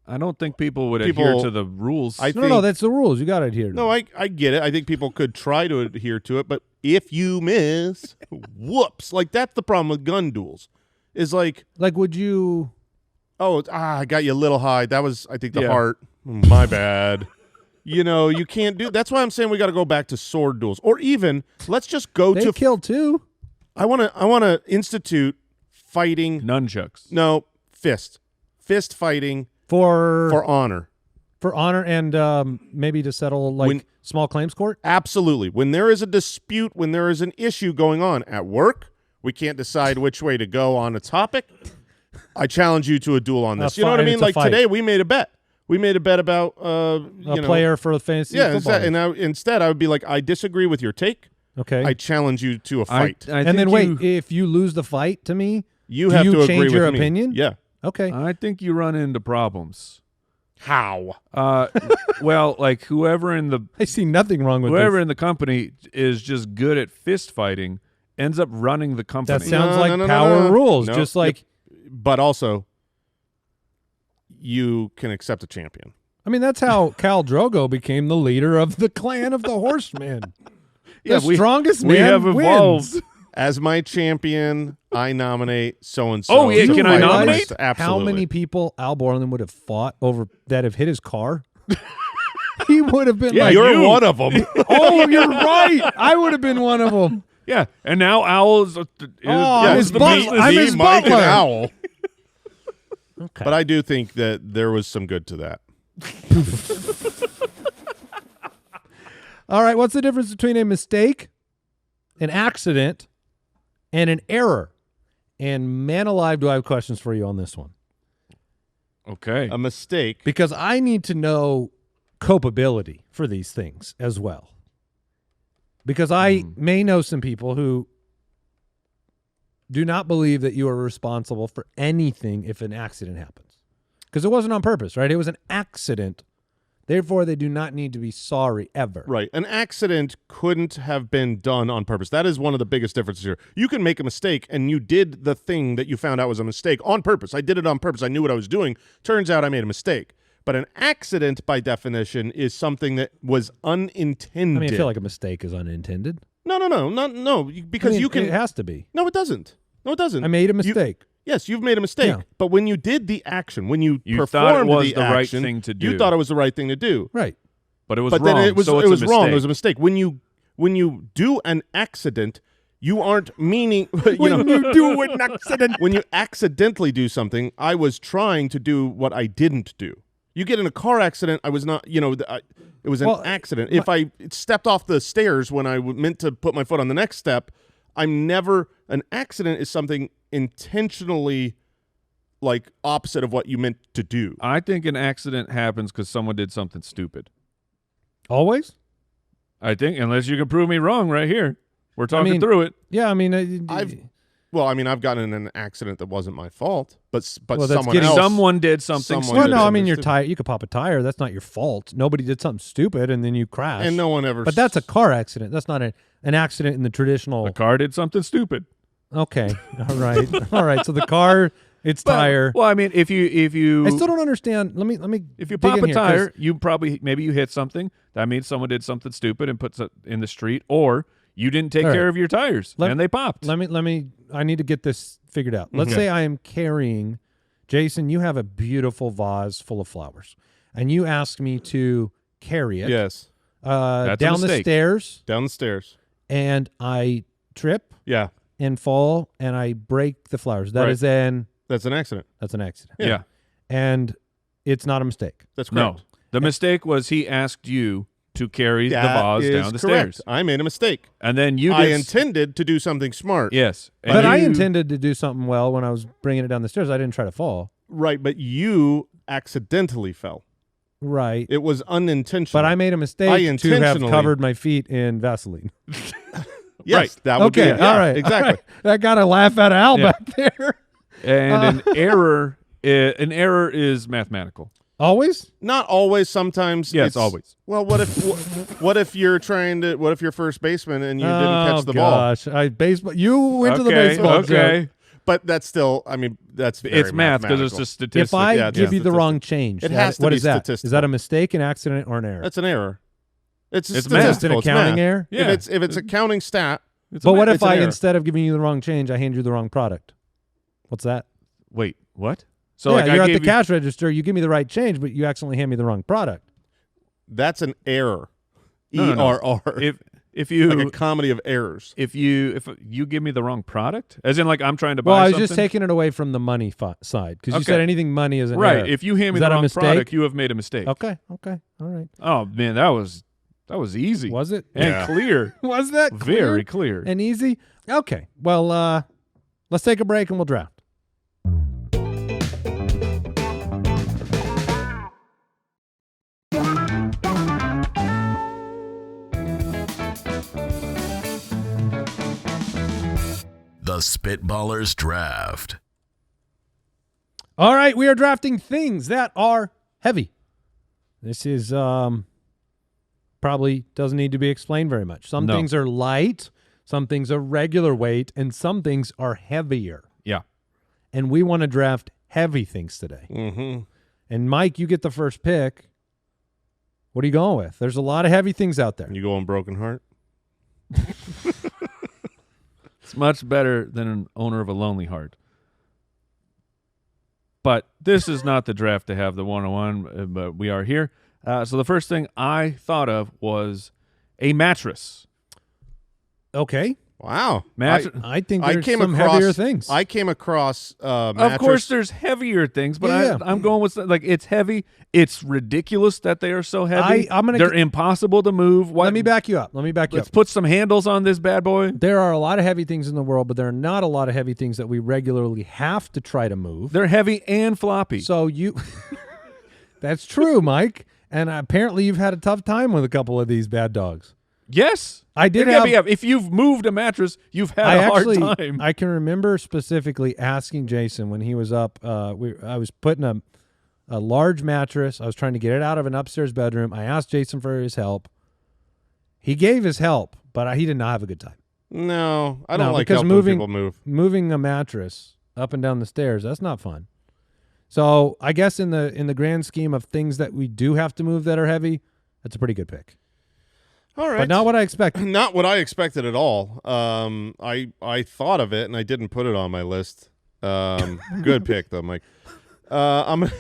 S2: I don't think people would adhere to the rules.
S3: No, that's the rules. You got to adhere to
S4: No,
S3: them.
S4: I get it. I think people could try to adhere to it, but if you miss, whoops. Like that's the problem with gun duels. Is like,
S3: Like, would you?
S4: I got you a little high. That was, I think, the
S2: Yeah.
S4: heart. My bad. You know, you can't do. That's why I'm saying we got to go back to sword duels, or even let's just go
S3: They
S4: to.
S3: killed two.
S4: I want to institute fighting.
S2: Nunchucks.
S4: No, fist fighting
S3: For
S4: honor.
S3: honor and maybe to settle like
S4: When-
S3: small claims court.
S4: Absolutely. When there is a dispute, when there is an issue going on at work, we can't decide which way to go on a topic. I challenge you to a duel on this. You know what I
S3: and
S4: mean?
S3: it's a
S4: Like
S3: fight.
S4: today, we made a bet. We made a bet about
S3: A player for the fantasy.
S4: Yeah,
S3: football.
S4: instead I would be like, I disagree with your take.
S3: Okay.
S4: I challenge you to a fight.
S2: I
S3: and
S2: think
S3: then wait,
S2: you-
S3: if you lose the fight to me,
S4: you
S3: do
S4: have
S3: you
S4: to
S3: change
S4: agree
S3: your
S4: with me.
S3: opinion?
S4: Yeah.
S3: okay.
S2: I think you run into problems.
S4: How?
S2: Well, like whoever in the
S3: I see nothing wrong with
S2: whoever
S3: this.
S2: in the company is just good at fist fighting ends up running the company.
S3: That sounds
S4: No,
S3: like
S4: no,
S3: power
S4: no.
S3: rules.
S4: No.
S3: Just like
S4: But also, you can accept a champion.
S3: I mean, that's how Khal Drogo became the leader of the clan of the Horsemen.
S2: Yeah,
S3: the strongest
S2: we
S3: man
S2: have
S3: wins.
S2: evolved.
S4: As my champion, I nominate so-and-so.
S2: Oh, yeah,
S3: Do you
S2: can I
S3: realize
S2: nominate?
S4: Absolutely.
S3: How many people Al Borland would have fought over that have hit his car? He would have been
S2: Yeah,
S3: like,
S4: You're
S2: you.
S4: one of them.
S3: "Oh, you're right. I would have been one of them."
S2: Yeah, and now Owl is
S3: I'm his
S2: the
S3: butler.
S2: meat-
S3: I'm
S4: Me,
S3: his
S4: Mike, and
S3: butler.
S4: Owl.
S3: Okay.
S4: But I do think that there was some good to that.
S3: All right, what's the difference between a mistake, an accident, and an error? And man alive, do I have questions for you on this one?
S2: Okay.
S4: A mistake.
S3: Because I need to know culpability for these things as well. Because I may know some people who do not believe that you are responsible for anything if an accident happens. Because it wasn't on purpose, right? It was an accident. Therefore, they do not need to be sorry ever.
S4: Right. An accident couldn't have been done on purpose. That is one of the biggest differences here. You can make a mistake, and you did the thing that you found out was a mistake on purpose. I did it on purpose. I knew what I was doing. Turns out I made a mistake. But an accident, by definition, is something that was unintended.
S3: I mean, I feel like a mistake is unintended.
S4: No, because
S3: I mean,
S4: you can.
S3: It has to be.
S4: No, it doesn't. No, it doesn't.
S3: I made a mistake.
S4: Yes, you've made a mistake.
S3: Yeah.
S4: But when you did the action, when you
S2: You
S4: performed
S2: thought it was
S4: the
S2: the right
S4: action,
S2: thing to do.
S4: you thought it was the right thing to do.
S3: Right.
S2: But it was
S4: But
S2: wrong.
S4: then it was
S2: so it's a
S4: wrong. It
S2: mistake.
S4: was a mistake. When you do an accident, you aren't meaning
S3: When you do an accident.
S4: when you accidentally do something, I was trying to do what I didn't do. You get in a car accident, I was not, it was an accident. If I stepped off the stairs when I meant to put my foot on the next step, an accident is something intentionally like opposite of what you meant to do.
S2: I think an accident happens because someone did something stupid.
S3: Always?
S2: I think, unless you can prove me wrong right here. We're talking through it.
S3: Yeah, I mean,
S4: I've gotten in an accident that wasn't my fault, but
S3: Well, that's
S4: someone
S3: getting-
S4: else.
S2: Someone did something
S4: Someone
S3: well,
S2: stupid.
S3: no, I mean, your
S4: stupid.
S3: tire. You could pop a tire. That's not your fault. Nobody did something stupid, and then you crash.
S4: And no one ever.
S3: But that's a car accident. That's not an accident in the traditional.
S2: The car did something stupid.
S3: Okay, all right, all right. So the car, its tire.
S2: Well, I mean, if you
S3: I still don't understand. Let me.
S2: if you
S3: dig
S2: pop
S3: in
S2: a
S3: here, 'cause-
S2: tire, you maybe you hit something. That means someone did something stupid and puts it in the street, or you didn't take
S3: All right.
S2: care of your tires and they popped.
S3: Let me. I need to get this figured out. Let's say I am carrying, Jason. You have a beautiful vase full of flowers, and you ask me to carry it.
S4: Yes,
S2: That's a
S3: down the
S2: mistake.
S3: stairs,
S4: down the stairs.
S3: and I trip
S4: Yeah,
S3: and fall, and I break the flowers. That
S4: Right.
S3: is
S4: that's an accident.
S3: that's an accident.
S2: yeah.
S3: And it's not a mistake.
S4: That's correct.
S2: No. The mistake was he asked you to carry the
S4: That
S2: vase
S4: is
S2: down the
S4: correct.
S2: stairs.
S4: I made a mistake.
S2: And then you
S4: I
S2: did
S4: intended to do something smart.
S2: Yes. And
S3: But I
S2: you-
S3: intended to do something well when I was bringing it down the stairs. I didn't try to fall.
S4: Right, but you accidentally fell.
S3: Right.
S4: It was unintentional.
S3: But I made a mistake
S4: I
S3: to have
S4: intentionally-
S3: covered my feet in Vaseline.
S4: Yes,
S2: Right.
S4: that would
S3: Okay,
S4: be it. Yeah,
S3: all right.
S4: exactly.
S3: All right. I got to laugh at Al
S2: Yeah.
S3: back there.
S2: And an error is mathematical.
S3: Always?
S4: Not always. Sometimes.
S2: Yes,
S4: it's,
S2: always.
S4: Well, what if you're what if you're first baseman and you didn't catch the ball?
S3: Gosh. You went to the
S2: Okay,
S3: baseball
S2: okay.
S3: joke.
S4: But that's still. I mean, that's very
S2: It's math because it's
S4: mathematical.
S2: a statistic.
S3: If I
S4: Yeah, it's
S3: give
S4: a
S3: you the
S4: statistic.
S3: wrong change,
S4: It has to
S3: what
S4: be
S3: is that? Is
S4: statistical.
S3: that a mistake, an accident, or an error?
S4: That's an error. It's
S2: math.
S4: statistical.
S3: Just an
S4: It's
S3: accounting
S4: math.
S3: error?
S2: Yeah.
S4: If it's a counting stat,
S2: It's
S3: But
S2: a
S3: what
S2: math-
S3: if
S4: it's an
S3: I,
S4: error.
S3: instead of giving you the wrong change, I hand you the wrong product? What's that?
S2: Wait, what? So
S3: Yeah,
S2: like
S3: you're
S2: I
S3: at
S2: gave
S3: the cash register. You give me the right change, but you accidentally hand me the wrong product.
S4: that's an error.
S2: No, no.
S4: ERR.
S2: if you
S4: like a comedy of errors.
S2: if you give me the wrong product, as in like I'm trying to buy
S3: Well, I was
S2: something.
S3: just taking it away from the money side because you
S2: Okay.
S3: said anything money is an
S2: right.
S3: error.
S2: If you hand me
S3: Is
S2: the
S3: that a
S2: wrong
S3: mistake?
S2: product, you have made a mistake.
S3: Okay, all right.
S2: Oh man, that was easy.
S3: Was it?
S2: and
S4: Yeah.
S2: clear.
S3: Was that clear
S2: Very clear.
S3: and easy? Okay. Well, let's take a break and we'll draft.
S1: The Spitballers Draft.
S3: All right, we are drafting things that are heavy. This is probably doesn't need to be explained very much. Some
S2: No.
S3: things are light, some things are regular weight, and some things are heavier.
S2: Yeah.
S3: And we want to draft heavy things today.
S4: Mm-hmm.
S3: And Mike, you get the first pick. What are you going with? There's a lot of heavy things out there.
S4: You go on Broken Heart.
S2: It's much better than an owner of a lonely heart. But this is not the draft to have the 101, but we are here. So the first thing I thought of was a mattress.
S3: Okay.
S4: Wow.
S3: I think
S4: I
S3: there's
S4: came
S3: some
S4: across
S3: heavier things.
S4: I came across
S2: Of course, there's heavier things, but
S3: Yeah.
S2: I'm going with like it's heavy. It's ridiculous that they are so heavy. They're impossible to move.
S3: Let me back you up.
S2: Let's put some handles on this bad boy.
S3: There are a lot of heavy things in the world, but there are not a lot of heavy things that we regularly have to try to move.
S2: They're heavy and floppy.
S3: So that's true, Mike. And apparently you've had a tough time with a couple of these bad dogs.
S2: Yes,
S3: I did
S2: It gotta
S3: have-
S2: be if you've moved a mattress, you've had a hard time.
S3: I can remember specifically asking Jason when he was up. I was putting a large mattress. I was trying to get it out of an upstairs bedroom. I asked Jason for his help. He gave his help, but he did not have a good time.
S4: No, I don't
S3: No,
S4: like
S3: because
S4: helping people move.
S3: Moving a mattress up and down the stairs, that's not fun. So I guess in the grand scheme of things that we do have to move that are heavy, that's a pretty good pick.
S4: All right.
S3: But not what I expected.
S4: Not what I expected at all. I thought of it and I didn't put it on my list. Good pick though, Mike. I'm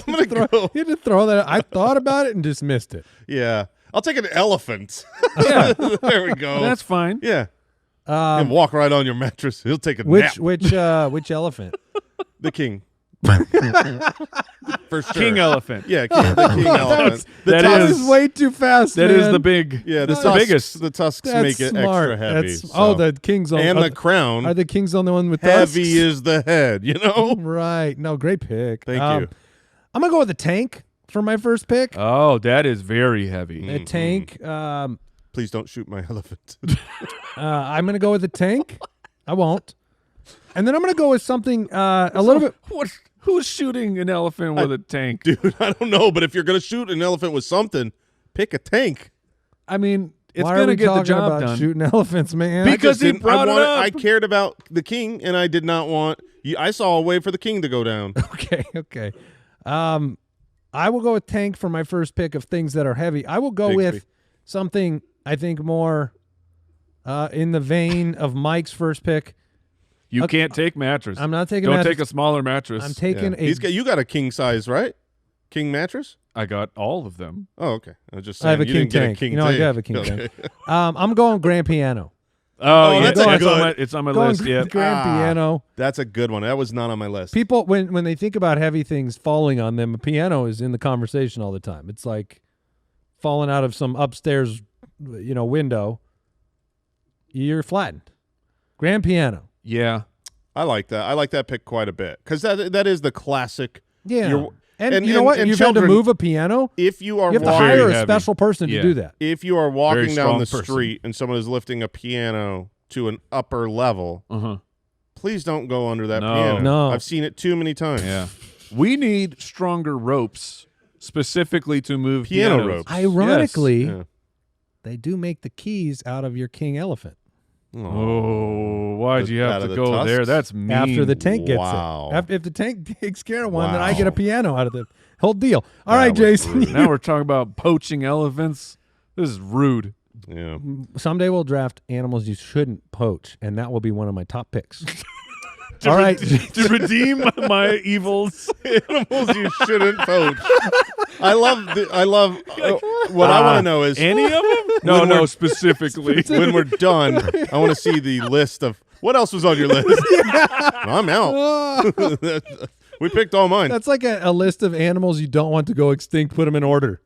S4: gonna go.
S3: You had to throw that. I thought about it and just missed it.
S4: Yeah, I'll take an elephant.
S2: Yeah,
S4: There we go.
S2: that's fine.
S4: Yeah. And walk right on your mattress. He'll take a nap.
S3: Which elephant?
S4: The king. For sure.
S2: King elephant.
S4: Yeah, the king elephant.
S2: That
S3: That
S2: is-
S3: is way too fast.
S2: That
S3: man.
S2: is the big.
S4: Yeah,
S2: that's the biggest.
S4: The tusks
S3: That's
S4: make it
S3: smart.
S4: extra heavy.
S3: That's-
S4: so.
S3: the king's on
S4: and the crown.
S3: Are the kings on the one with
S4: heavy
S3: tusks?
S4: is the head. You know.
S3: Right. No, great pick.
S4: Thank you.
S3: I'm gonna go with the tank for my first pick.
S2: Oh, that is very heavy.
S3: The tank.
S4: Please don't shoot my elephant.
S3: I'm gonna go with the tank. I won't. And then I'm gonna go with something a little bit.
S2: What? Who's shooting an elephant with a tank?
S4: Dude, I don't know, but if you're gonna shoot an elephant with something, pick a tank.
S2: I mean, it's
S3: Why are
S2: gonna
S3: we
S2: get the
S3: talking
S2: job
S3: about
S2: done.
S3: shooting elephants, man?
S2: Because he
S4: didn't-
S2: brought it up.
S4: I cared about the king, and I did not want. I saw a way for the king to go down.
S3: Okay. I will go with tank for my first pick of things that are heavy. I will go
S4: Bigsby.
S3: with something I think more in the vein of Mike's first pick.
S2: You
S3: Okay.
S2: can't take mattress.
S3: I'm not taking
S2: Don't
S3: mattress.
S2: take a smaller mattress.
S3: I'm taking
S4: Yeah. You got a king size, right? King mattress.
S2: I got all of them.
S4: Oh, okay. I was just
S3: I have
S4: saying
S3: a
S4: you
S3: king
S4: didn't get
S3: tank.
S4: a king
S3: You know, I
S4: tank.
S3: do have a king
S4: Okay.
S3: tank. I'm going grand piano.
S2: Oh, yeah,
S4: that's
S2: it's,
S4: a
S2: on
S4: good-
S2: it's on my
S3: Going
S2: list. Yeah.
S3: grand piano.
S4: That's a good one. That was not on my list.
S3: People, when they think about heavy things falling on them, a piano is in the conversation all the time. It's like falling out of some upstairs, window. You're flattened. Grand piano.
S2: Yeah.
S4: I like that. I like that pick quite a bit because that is the classic.
S3: Yeah.
S4: You're-
S3: And you know what?
S4: and
S3: You've had to
S4: children,
S3: move a piano.
S4: If you are
S3: You have to
S4: walking,
S3: hire a
S2: heavy.
S3: special person
S2: Yeah.
S3: to do that.
S4: if you are walking
S2: Very
S4: down the
S2: strong person.
S4: street and someone is lifting a piano to an upper level,
S2: Uh-huh.
S4: please don't go under that
S2: No.
S4: piano.
S3: No.
S4: I've seen it too many times.
S2: Yeah. We need stronger ropes specifically to move
S4: Piano
S2: pianos.
S4: ropes.
S3: Ironically,
S4: Yeah.
S3: they do make the keys out of your king elephant
S2: Oh, why'd you
S4: Out
S2: have
S4: of
S2: to
S4: the
S2: go there?
S4: tusks?
S2: That's mean.
S3: after the tank gets
S4: Wow.
S3: it. If the tank takes care of one, then I
S4: Wow.
S3: get a piano out of the whole deal. All
S4: That
S3: right,
S4: was
S3: Jason.
S4: rude.
S2: Now we're talking about poaching elephants. This is rude.
S4: Yeah.
S3: Someday we'll draft animals you shouldn't poach, and that will be one of my top picks. All right.
S2: To redeem my evils.
S4: Animals you shouldn't poach. I love. What I want to know is
S2: Any of them? No,
S4: When
S2: no,
S4: we're-
S2: specifically.
S4: when we're done. I want to see the list of what else was on your list. I'm out. We picked all mine.
S3: That's like a list of animals you don't want to go extinct. Put them in order.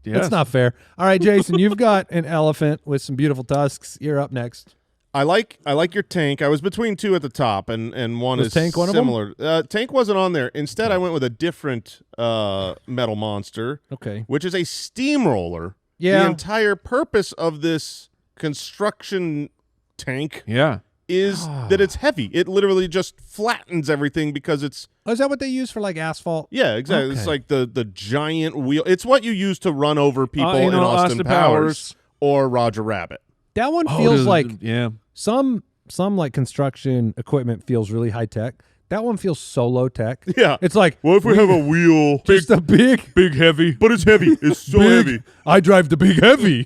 S2: Yes.
S3: That's not fair. All right, Jason, you've got an elephant with some beautiful tusks. You're up next.
S4: I like your tank. I was between two at the top, and one
S3: Was
S4: is
S3: tank one of them?
S4: similar. Tank wasn't on there. Instead, I went with a different metal monster,
S3: Okay.
S4: which is a steamroller.
S3: Yeah.
S4: The entire purpose of this construction tank
S2: Yeah.
S4: is that it's heavy. It literally just flattens everything because it's
S3: Oh, is that what they use for like asphalt?
S4: yeah, exactly. It's
S3: Okay.
S4: like the giant wheel. It's what you use to run over people in Austin
S2: Austin
S4: Powers or Roger Rabbit.
S3: That one feels like
S2: yeah.
S3: some like construction equipment feels really high tech. That one feels so low tech.
S4: Yeah.
S3: It's like
S4: What if we have a wheel?
S3: just a big
S2: Big heavy.
S4: But it's heavy. It's so
S3: big-
S4: heavy.
S3: I drive the big heavy.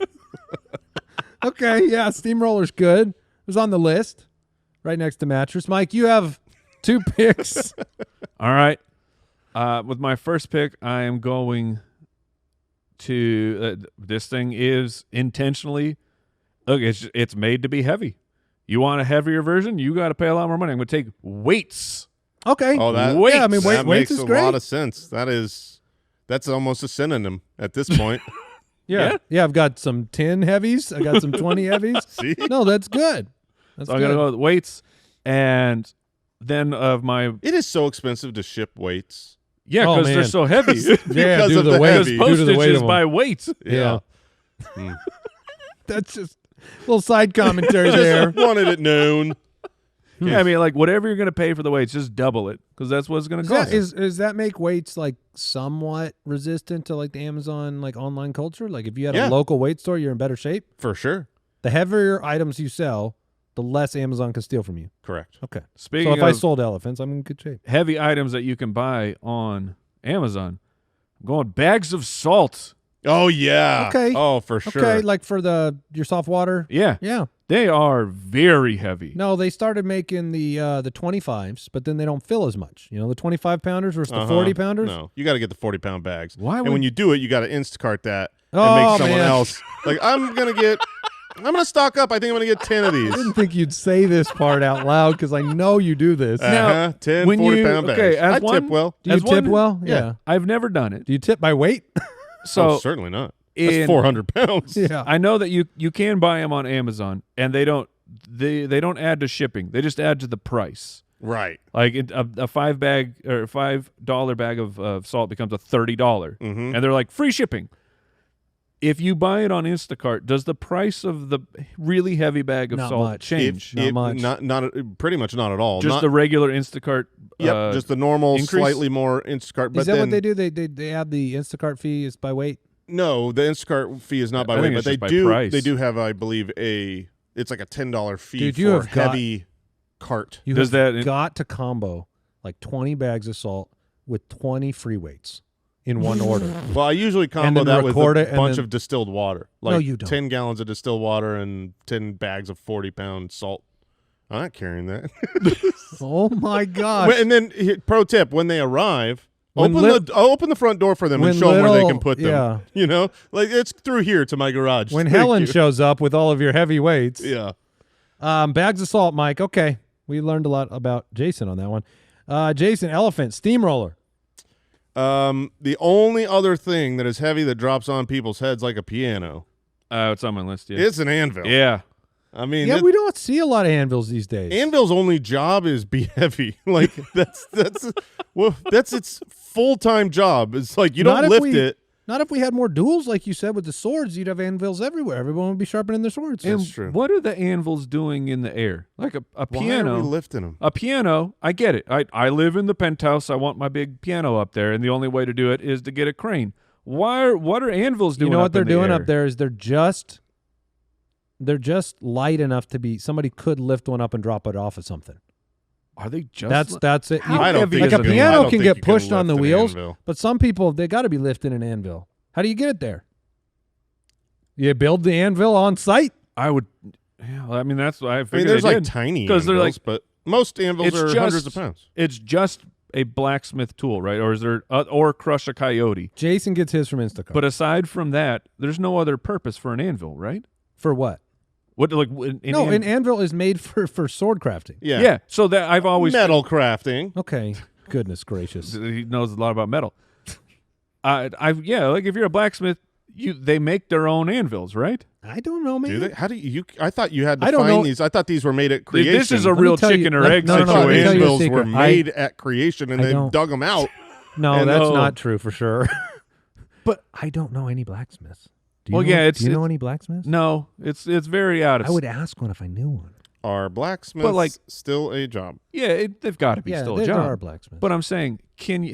S3: Okay, yeah, steamroller's good. It was on the list, right next to mattress. Mike, you have 2 picks.
S2: All right. With my first pick, I am going to this thing is intentionally look, it's made to be heavy. You want a heavier version, you got to pay a lot more money. I'm going to take weights.
S3: Okay.
S4: Oh, that
S2: Weights.
S3: Yeah, I mean,
S4: that
S3: weights
S4: makes
S3: is
S4: a
S3: great.
S4: lot of sense. That's almost a synonym at this point.
S3: Yeah, I've got some 10 heavies. I got some 20 heavies.
S4: See?
S3: No, that's good. That's
S2: So I'm
S3: good.
S2: going to go with weights, and then of my
S4: It is so expensive to ship weights.
S2: yeah,
S3: Oh,
S2: because they're
S3: man.
S2: so heavy.
S3: Yeah,
S4: Because
S3: due
S4: of
S3: to
S4: the
S3: the weight.
S4: heavy.
S3: Due to
S2: Postage
S3: the weight
S2: is
S3: of them.
S2: by weight.
S3: Yeah. That's just a little side commentary there.
S4: Wanted it known.
S2: Yeah, I mean, like whatever you're going to pay for the weights, just double it because that's what it's going to cost.
S3: Does that make weights like somewhat resistant to like the Amazon like online culture? Like if you had
S4: Yeah.
S3: a local weight store, you're in better shape.
S4: For sure.
S3: The heavier items you sell, the less Amazon can steal from you.
S4: Correct.
S3: Okay.
S2: Speaking
S3: So if I
S2: of
S3: sold elephants, I'm in good shape.
S2: heavy items that you can buy on Amazon, I'm going bags of salt.
S4: Oh, yeah.
S3: Okay.
S4: Oh, for sure.
S3: Okay, like for your soft water.
S2: Yeah.
S3: Yeah.
S2: They are very heavy.
S3: No, they started making the 25s, but then they don't fill as much. You know, the 25 pounders versus the 40 pounders.
S4: No, you got to get the 40-pound bags.
S2: Why
S4: And
S2: would-
S4: when you do it, you got to Instacart that and
S3: Oh,
S4: make someone
S3: man.
S4: else. Like, I'm gonna stock up. I think I'm gonna get 10 of these.
S3: I didn't think you'd say this part out loud because I know you do this.
S2: Now,
S4: 10
S2: when
S4: 40-pound bags.
S2: okay, as
S4: I
S2: one-
S4: tip well.
S3: Do you
S2: as
S3: tip
S2: one-
S3: well?
S4: yeah.
S2: I've never done it.
S3: Do you tip by weight?
S2: So
S4: Oh, certainly not. That's
S2: in-
S4: 400 pounds.
S3: Yeah.
S2: I know that you can buy them on Amazon, and they don't add to shipping. They just add to the price.
S4: Right.
S2: Like a $5 bag of salt becomes a $30,
S4: Mm-hmm.
S2: and they're like free shipping. If you buy it on Instacart, does the price of the really heavy bag of
S3: Not
S2: salt
S3: much.
S2: change?
S3: Not much.
S4: Not pretty much not at all.
S2: Just
S4: not,
S2: the regular Instacart.
S4: Yep, just the normal,
S2: increase?
S4: slightly more Instacart. But
S3: Is that
S4: then,
S3: what they do? They add the Instacart fee is by weight?
S4: No, the Instacart fee is not by
S2: I
S4: weight,
S2: think
S4: but
S2: it's
S4: they
S2: just by
S4: do.
S2: price.
S4: They do have, I believe, it's like a $10 fee
S3: Dude, you
S4: for
S3: have got-
S4: heavy cart.
S3: You
S2: Does
S3: have
S2: that-
S3: got to combo like 20 bags of salt with 20 free weights in one order.
S4: Well, I usually combo
S3: then
S4: that with
S3: record
S4: a
S3: it and
S4: bunch
S3: then-
S4: of distilled water, like
S3: No, you don't.
S4: 10 gallons of distilled water and 10 bags of 40-pound salt. I'm not carrying that.
S3: Oh my gosh.
S4: And then, pro tip: when they arrive,
S3: When
S4: open the front door for them and
S3: when
S4: show them where they
S3: little-
S4: can put them.
S3: yeah.
S4: You know, like it's through here to my garage.
S3: When
S4: Thank
S3: Helen
S4: you.
S3: shows up with all of your heavy weights.
S4: Yeah.
S3: Bags of salt, Mike. Okay. We learned a lot about Jason on that one. Jason, elephant, steamroller.
S4: The only other thing that is heavy that drops on people's heads like a piano,
S2: It's on my list. Yeah.
S4: it's an anvil.
S2: Yeah.
S4: I mean,
S3: Yeah, we don't see a lot of anvils these days.
S4: Anvil's only job is be heavy. Like that's its full-time job. It's like you
S3: Not
S4: don't
S3: if
S4: lift
S3: we-
S4: it.
S3: Not if we had more duels, like you said, with the swords. You'd have anvils everywhere. Everyone would be sharpening their swords.
S2: And
S4: That's true.
S2: what are the anvils doing in the air? Like a
S4: Why
S2: piano.
S4: are we lifting them?
S2: A piano, I get it. I live in the penthouse. I want my big piano up there, and the only way to do it is to get a crane. What are anvils doing?
S3: You know what
S2: up
S3: they're
S2: in the
S3: doing
S2: air?
S3: up there is they're just light enough to be somebody could lift one up and drop it off of something.
S2: Are they just?
S3: That's it.
S2: How
S4: I don't
S2: heavy
S4: think
S3: like
S2: is
S3: a
S2: an
S4: I
S3: piano
S4: don't
S3: can
S4: think
S3: get
S4: you
S3: pushed on
S4: lift
S3: the
S4: an
S3: wheels,
S4: anvil.
S3: but some people they got to be lifting an anvil. How do you get it there? You build the anvil on site.
S2: I would. Yeah, I mean that's. I
S4: I
S2: figured
S4: mean, there's
S2: they
S4: like
S2: did.
S4: tiny
S2: 'Cause they're
S4: anvils,
S2: like-
S4: but most anvils
S2: It's
S4: are
S2: just-
S4: hundreds of pounds.
S2: It's just a blacksmith tool, right? Or is there or crush a coyote?
S3: Jason gets his from Instacart.
S2: But aside from that, there's no other purpose for an anvil, right?
S3: for what?
S2: What like an
S3: No, an anvil is made for sword crafting.
S4: Yeah.
S2: yeah. So that I've always
S4: Metal crafting.
S3: Okay. Goodness gracious.
S2: He knows a lot about metal. Like if you're a blacksmith, they make their own anvils, right?
S3: I don't know, man.
S4: Do they? How do you? I thought you had to
S3: I don't
S4: find
S3: know.
S4: these. I thought these were made at creation.
S2: This is a
S3: Let me
S2: real
S3: tell you-
S2: chicken or
S3: let-
S2: egg
S3: no,
S4: I
S3: no,
S4: thought
S3: let me tell
S2: situation.
S3: you a
S4: anvils were
S3: secret.
S4: made at creation, and
S3: I
S4: they
S3: don't-
S4: dug them out.
S3: No,
S4: And
S3: that's
S2: no.
S3: not true for sure. But I don't know any blacksmiths. Do you
S2: Well,
S3: know,
S2: yeah,
S3: do you know any blacksmiths?
S2: No, it's very out of.
S3: I would ask one if I knew one.
S4: Are blacksmiths
S2: like-
S4: still a job?
S2: Yeah, they've got to be
S3: Yeah,
S2: still a
S3: there
S2: job.
S3: are blacksmiths.
S2: But I'm saying,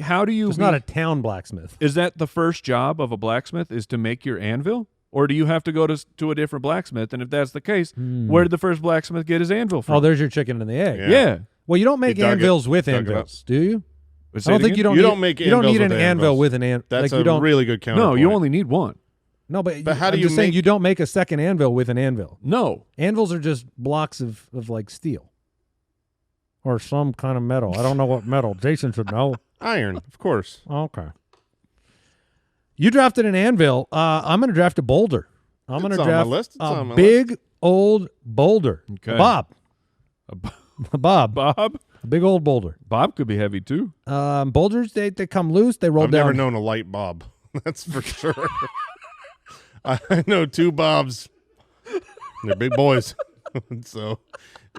S2: how do you?
S3: It's not a town blacksmith.
S2: Is that the first job of a blacksmith? Is to make your anvil, or do you have to go to a different blacksmith? And if that's the case, where did the first blacksmith get his anvil from?
S3: Oh, there's your chicken and the egg.
S4: Yeah.
S2: yeah.
S3: Well, you don't make
S4: dug it-
S3: anvils with
S4: dug it up.
S3: anvils, do you?
S2: Say
S3: I don't
S2: it
S3: think
S2: again?
S3: you don't.
S4: You
S3: need,
S4: don't make
S3: You don't
S4: anvils
S3: need an
S4: with
S3: anvil
S4: anvils.
S3: with an anvil.
S4: That's
S3: like you
S4: a
S3: don't.
S4: really good counterpoint.
S2: No, you only need one.
S3: No, but
S4: But how do
S3: I'm
S4: you
S3: just saying
S4: make-
S3: you don't make a second anvil with an anvil.
S2: No.
S3: Anvils are just blocks of like steel or some kind of metal. I don't know what metal. Jason should know.
S4: iron, of course.
S3: Okay. You drafted an anvil. I'm going to draft a boulder. I'm going to
S4: It's on my
S3: draft
S4: list. It's
S3: a
S4: on my
S3: big old boulder.
S2: Okay.
S3: Bob.
S2: A b-
S3: Bob.
S2: Bob.
S3: A big old boulder.
S2: Bob could be heavy too.
S3: Boulders, they come loose. They roll
S4: I've
S3: down.
S4: never known a light bob. That's for sure. I know two bobs. They're big boys. So,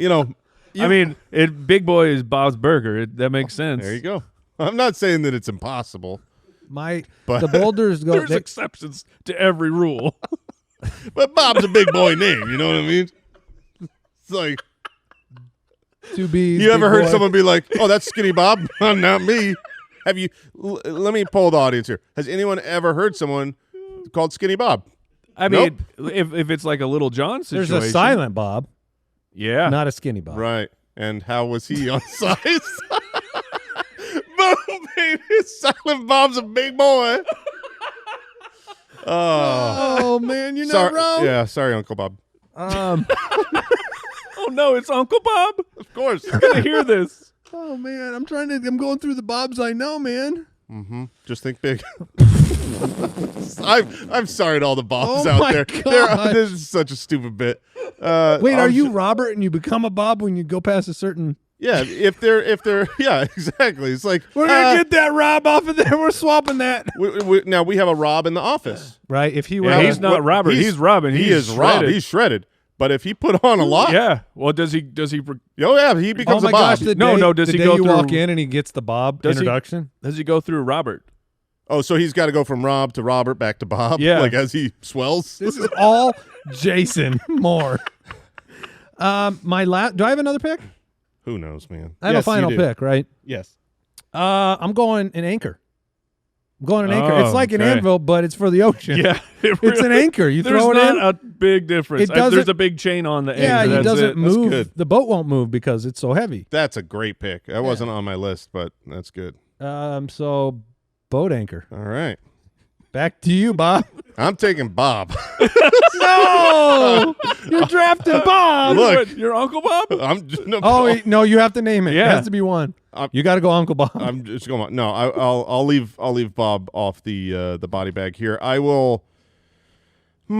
S2: I mean, Big Boy is Bob's Burger. That makes sense.
S4: there you go. I'm not saying that it's impossible,
S3: But
S4: But-
S3: the boulders go.
S2: There's
S3: they-
S2: exceptions to every rule.
S4: but Bob's a big boy name. You know what I mean? It's like,
S3: two B's.
S4: you ever
S3: big
S4: heard
S3: boy.
S4: someone be like, "Oh, that's Skinny Bob"? Not me. Have you? Let me poll the audience here. Has anyone ever heard someone called Skinny Bob?
S2: I mean, if it's like a Little John
S3: There's
S2: situation.
S3: a silent Bob,
S2: Yeah.
S3: not a skinny Bob.
S4: Right. And how was he on size? Boom, baby. Silent Bob's a big boy. Oh.
S3: Oh man, you're
S4: Sorry.
S3: not wrong.
S4: Yeah, sorry, Uncle Bob.
S2: Oh no, it's Uncle Bob.
S4: Of course.
S2: I'm gonna hear this.
S3: Oh man, I'm going through the Bobs I know, man.
S4: Just think big. I'm sorry to all the Bobs
S3: Oh
S4: out
S3: my
S4: there.
S3: gosh.
S4: This is such a stupid bit.
S3: Wait, are you Robert and you become a Bob when you go past a certain?
S4: Yeah, if they're yeah, exactly. It's like
S3: We're gonna get that Rob off of there. We're swapping that.
S4: now we have a Rob in the office.
S3: Right? If he were,
S2: Yeah, he's not Robert. He's Robin.
S4: He
S2: He's
S4: is Rob.
S2: shredded.
S4: He's shredded. But if he put on a lot,
S2: Yeah. Well, does he?
S4: oh yeah, he
S3: oh
S4: becomes
S3: my
S4: a Bob.
S3: gosh, the
S2: No,
S3: day,
S2: no, does
S3: the
S2: he
S3: day
S2: go
S3: you
S2: through-
S3: walk in and he gets the Bob
S2: Does he-
S3: introduction?
S2: Does he go through Robert?
S4: Oh, so he's got to go from Rob to Robert back to Bob.
S2: Yeah.
S4: like as he swells.
S3: This is all Jason Moore. Do I have another pick?
S4: Who knows, man?
S3: I have a
S5: Yes, you
S3: final
S5: do.
S3: pick, right?
S5: Yes.
S3: I'm going an anchor. I'm going an anchor.
S2: Oh,
S3: It's like an
S2: okay.
S3: anvil, but it's for the ocean.
S2: Yeah,
S3: It's an anchor. You
S2: There's
S3: throw it
S2: not
S3: in.
S2: a big difference.
S3: It doesn't-
S2: There's a big chain on the
S3: Yeah,
S2: anchor.
S3: he
S2: That's
S3: doesn't
S2: it.
S3: move.
S4: good.
S3: The boat won't move because it's so heavy.
S4: That's a great pick. That wasn't on my list, but that's good.
S3: So boat anchor.
S4: All right.
S3: Back to you, Bob.
S4: I'm taking Bob.
S3: No, you're drafting Bob.
S4: Look.
S2: What, your Uncle Bob?
S4: I'm just, no,
S3: Oh no, you have to name it. It
S2: Yeah.
S3: has to be one.
S4: I'm-
S3: You got to go Uncle Bob.
S4: I'm just going. No, I'll leave Bob off the body bag here. I will. I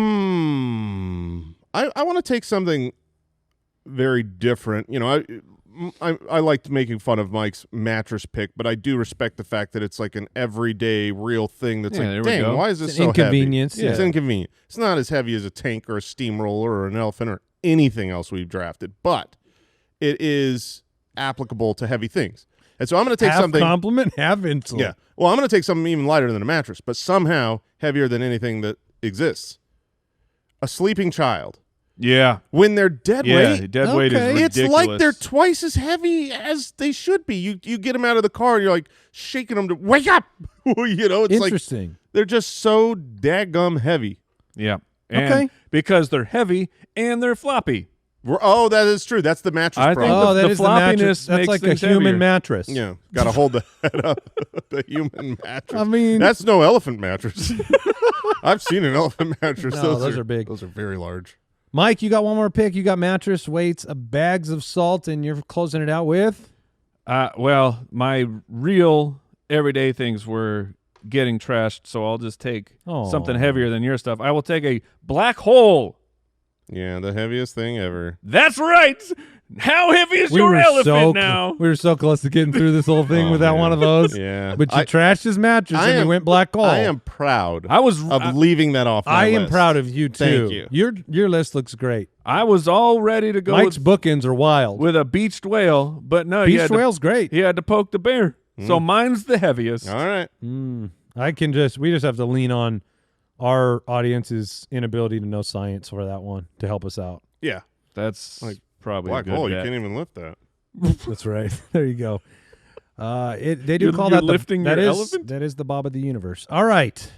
S4: want to take something very different. You know, I liked making fun of Mike's mattress pick, but I do respect the fact that it's like an everyday real thing. That's
S2: Yeah,
S4: like,
S2: there we
S4: dang,
S2: go.
S4: why is this
S3: It's
S4: so
S3: an inconvenience,
S4: heavy? It's
S3: yeah.
S4: inconvenient. It's not as heavy as a tank or a steamroller or an elephant or anything else we've drafted, but it is applicable to heavy things. And so I'm going to take
S3: half
S4: something.
S3: compliment, half insult.
S4: Yeah. Well, I'm going to take something even lighter than a mattress, but somehow heavier than anything that exists. A sleeping child.
S2: Yeah.
S4: When they're dead
S2: Yeah.
S4: weight,
S2: Dead weight is
S3: Okay.
S2: ridiculous.
S4: it's like they're twice as heavy as they should be. You get them out of the car and you're like shaking them to wake up. You know, it's like
S3: Interesting.
S4: they're just so daggum heavy.
S2: Yeah. And
S3: Okay.
S2: because they're heavy and they're floppy.
S4: Oh, that is true. That's the mattress
S2: I think
S4: problem.
S3: Oh, that
S2: the
S3: is the mattress.
S2: floppiness
S3: That's
S2: makes
S3: like a
S2: things
S3: human
S2: heavier.
S3: mattress.
S4: Yeah, got to hold the head up. The human mattress.
S3: I mean-
S4: that's no elephant mattress. I've seen an elephant mattress.
S3: No, those are big.
S4: Those are very large.
S3: Mike, you got one more pick. You got mattress, weights, bags of salt, and you're closing it out with?
S2: Well, my real everyday things were getting trashed, so I'll just take
S3: Oh.
S2: something heavier than your stuff. I will take a black hole.
S4: Yeah, the heaviest thing ever.
S2: That's right. How heavy is your elephant now?
S3: We were so close to getting through this whole thing
S4: Oh,
S3: without
S4: man.
S3: one of those.
S4: Yeah,
S3: But you trashed his mattress and you went black hole.
S4: I am proud
S2: I was
S4: of leaving that off.
S3: I
S4: my
S3: am
S4: list.
S3: proud of you too.
S4: Thank you.
S3: Your list looks great.
S2: I was all ready to go
S3: Mike's bookends are wild.
S2: with a beached whale, but no,
S3: Beached whale's great.
S2: he had to poke the bear. So mine's the heaviest.
S4: All right.
S3: We just have to lean on our audience's inability to know science for that one to help us out.
S4: Yeah,
S2: That's
S4: Like,
S2: probably
S4: black
S2: a good
S4: hole. You
S2: bet.
S4: can't even lift that.
S3: That's right. There you go. They do
S2: You're-
S3: call
S2: you're
S3: that
S2: lifting
S3: that
S2: your
S3: is-
S2: elephant?
S3: That is the Bob of the universe. All right.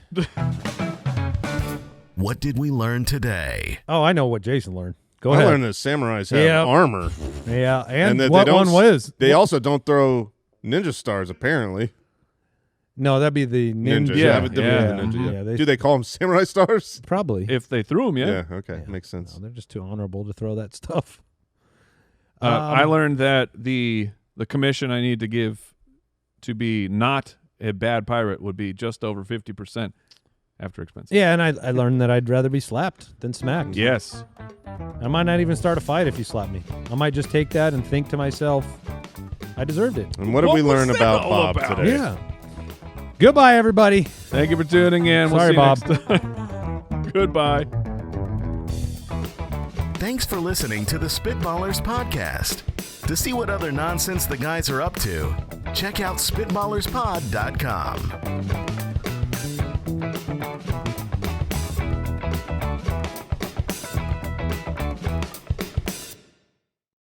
S1: What did we learn today?
S3: Oh, I know what Jason learned. Go
S4: I
S3: ahead.
S4: learned that samurais have
S3: Yeah.
S4: armor,
S3: Yeah, and
S4: that
S3: what
S4: they don't.
S3: one was?
S4: They also don't throw ninja stars. Apparently,
S3: No, that'd be the ninja.
S4: ninjas.
S2: Yeah,
S4: Have a
S2: yeah.
S4: different ninja.
S3: Yeah, they-
S4: Do they call them samurai stars?
S3: Probably.
S2: If they threw him,
S4: Yeah. Okay. Makes sense.
S3: No, they're just too honorable to throw that stuff.
S2: I learned that the commission I need to give to be not a bad pirate would be just over 50% after expenses.
S3: Yeah, and I learned that I'd rather be slapped than smacked.
S2: Yes.
S3: I might not even start a fight if you slap me. I might just take that and think to myself, I deserved it.
S4: And what did
S2: What
S4: we
S2: was
S4: learn
S2: that
S4: about
S2: all
S4: Bob
S2: about?
S4: today?
S3: Yeah. Goodbye, everybody.
S2: Thank you for tuning in.
S3: Sorry,
S2: we'll
S3: Bob.
S2: see you next time. Goodbye.
S1: Thanks for listening to the Spitballers podcast. To see what other nonsense the guys are up to, check out SpitballersPod.com.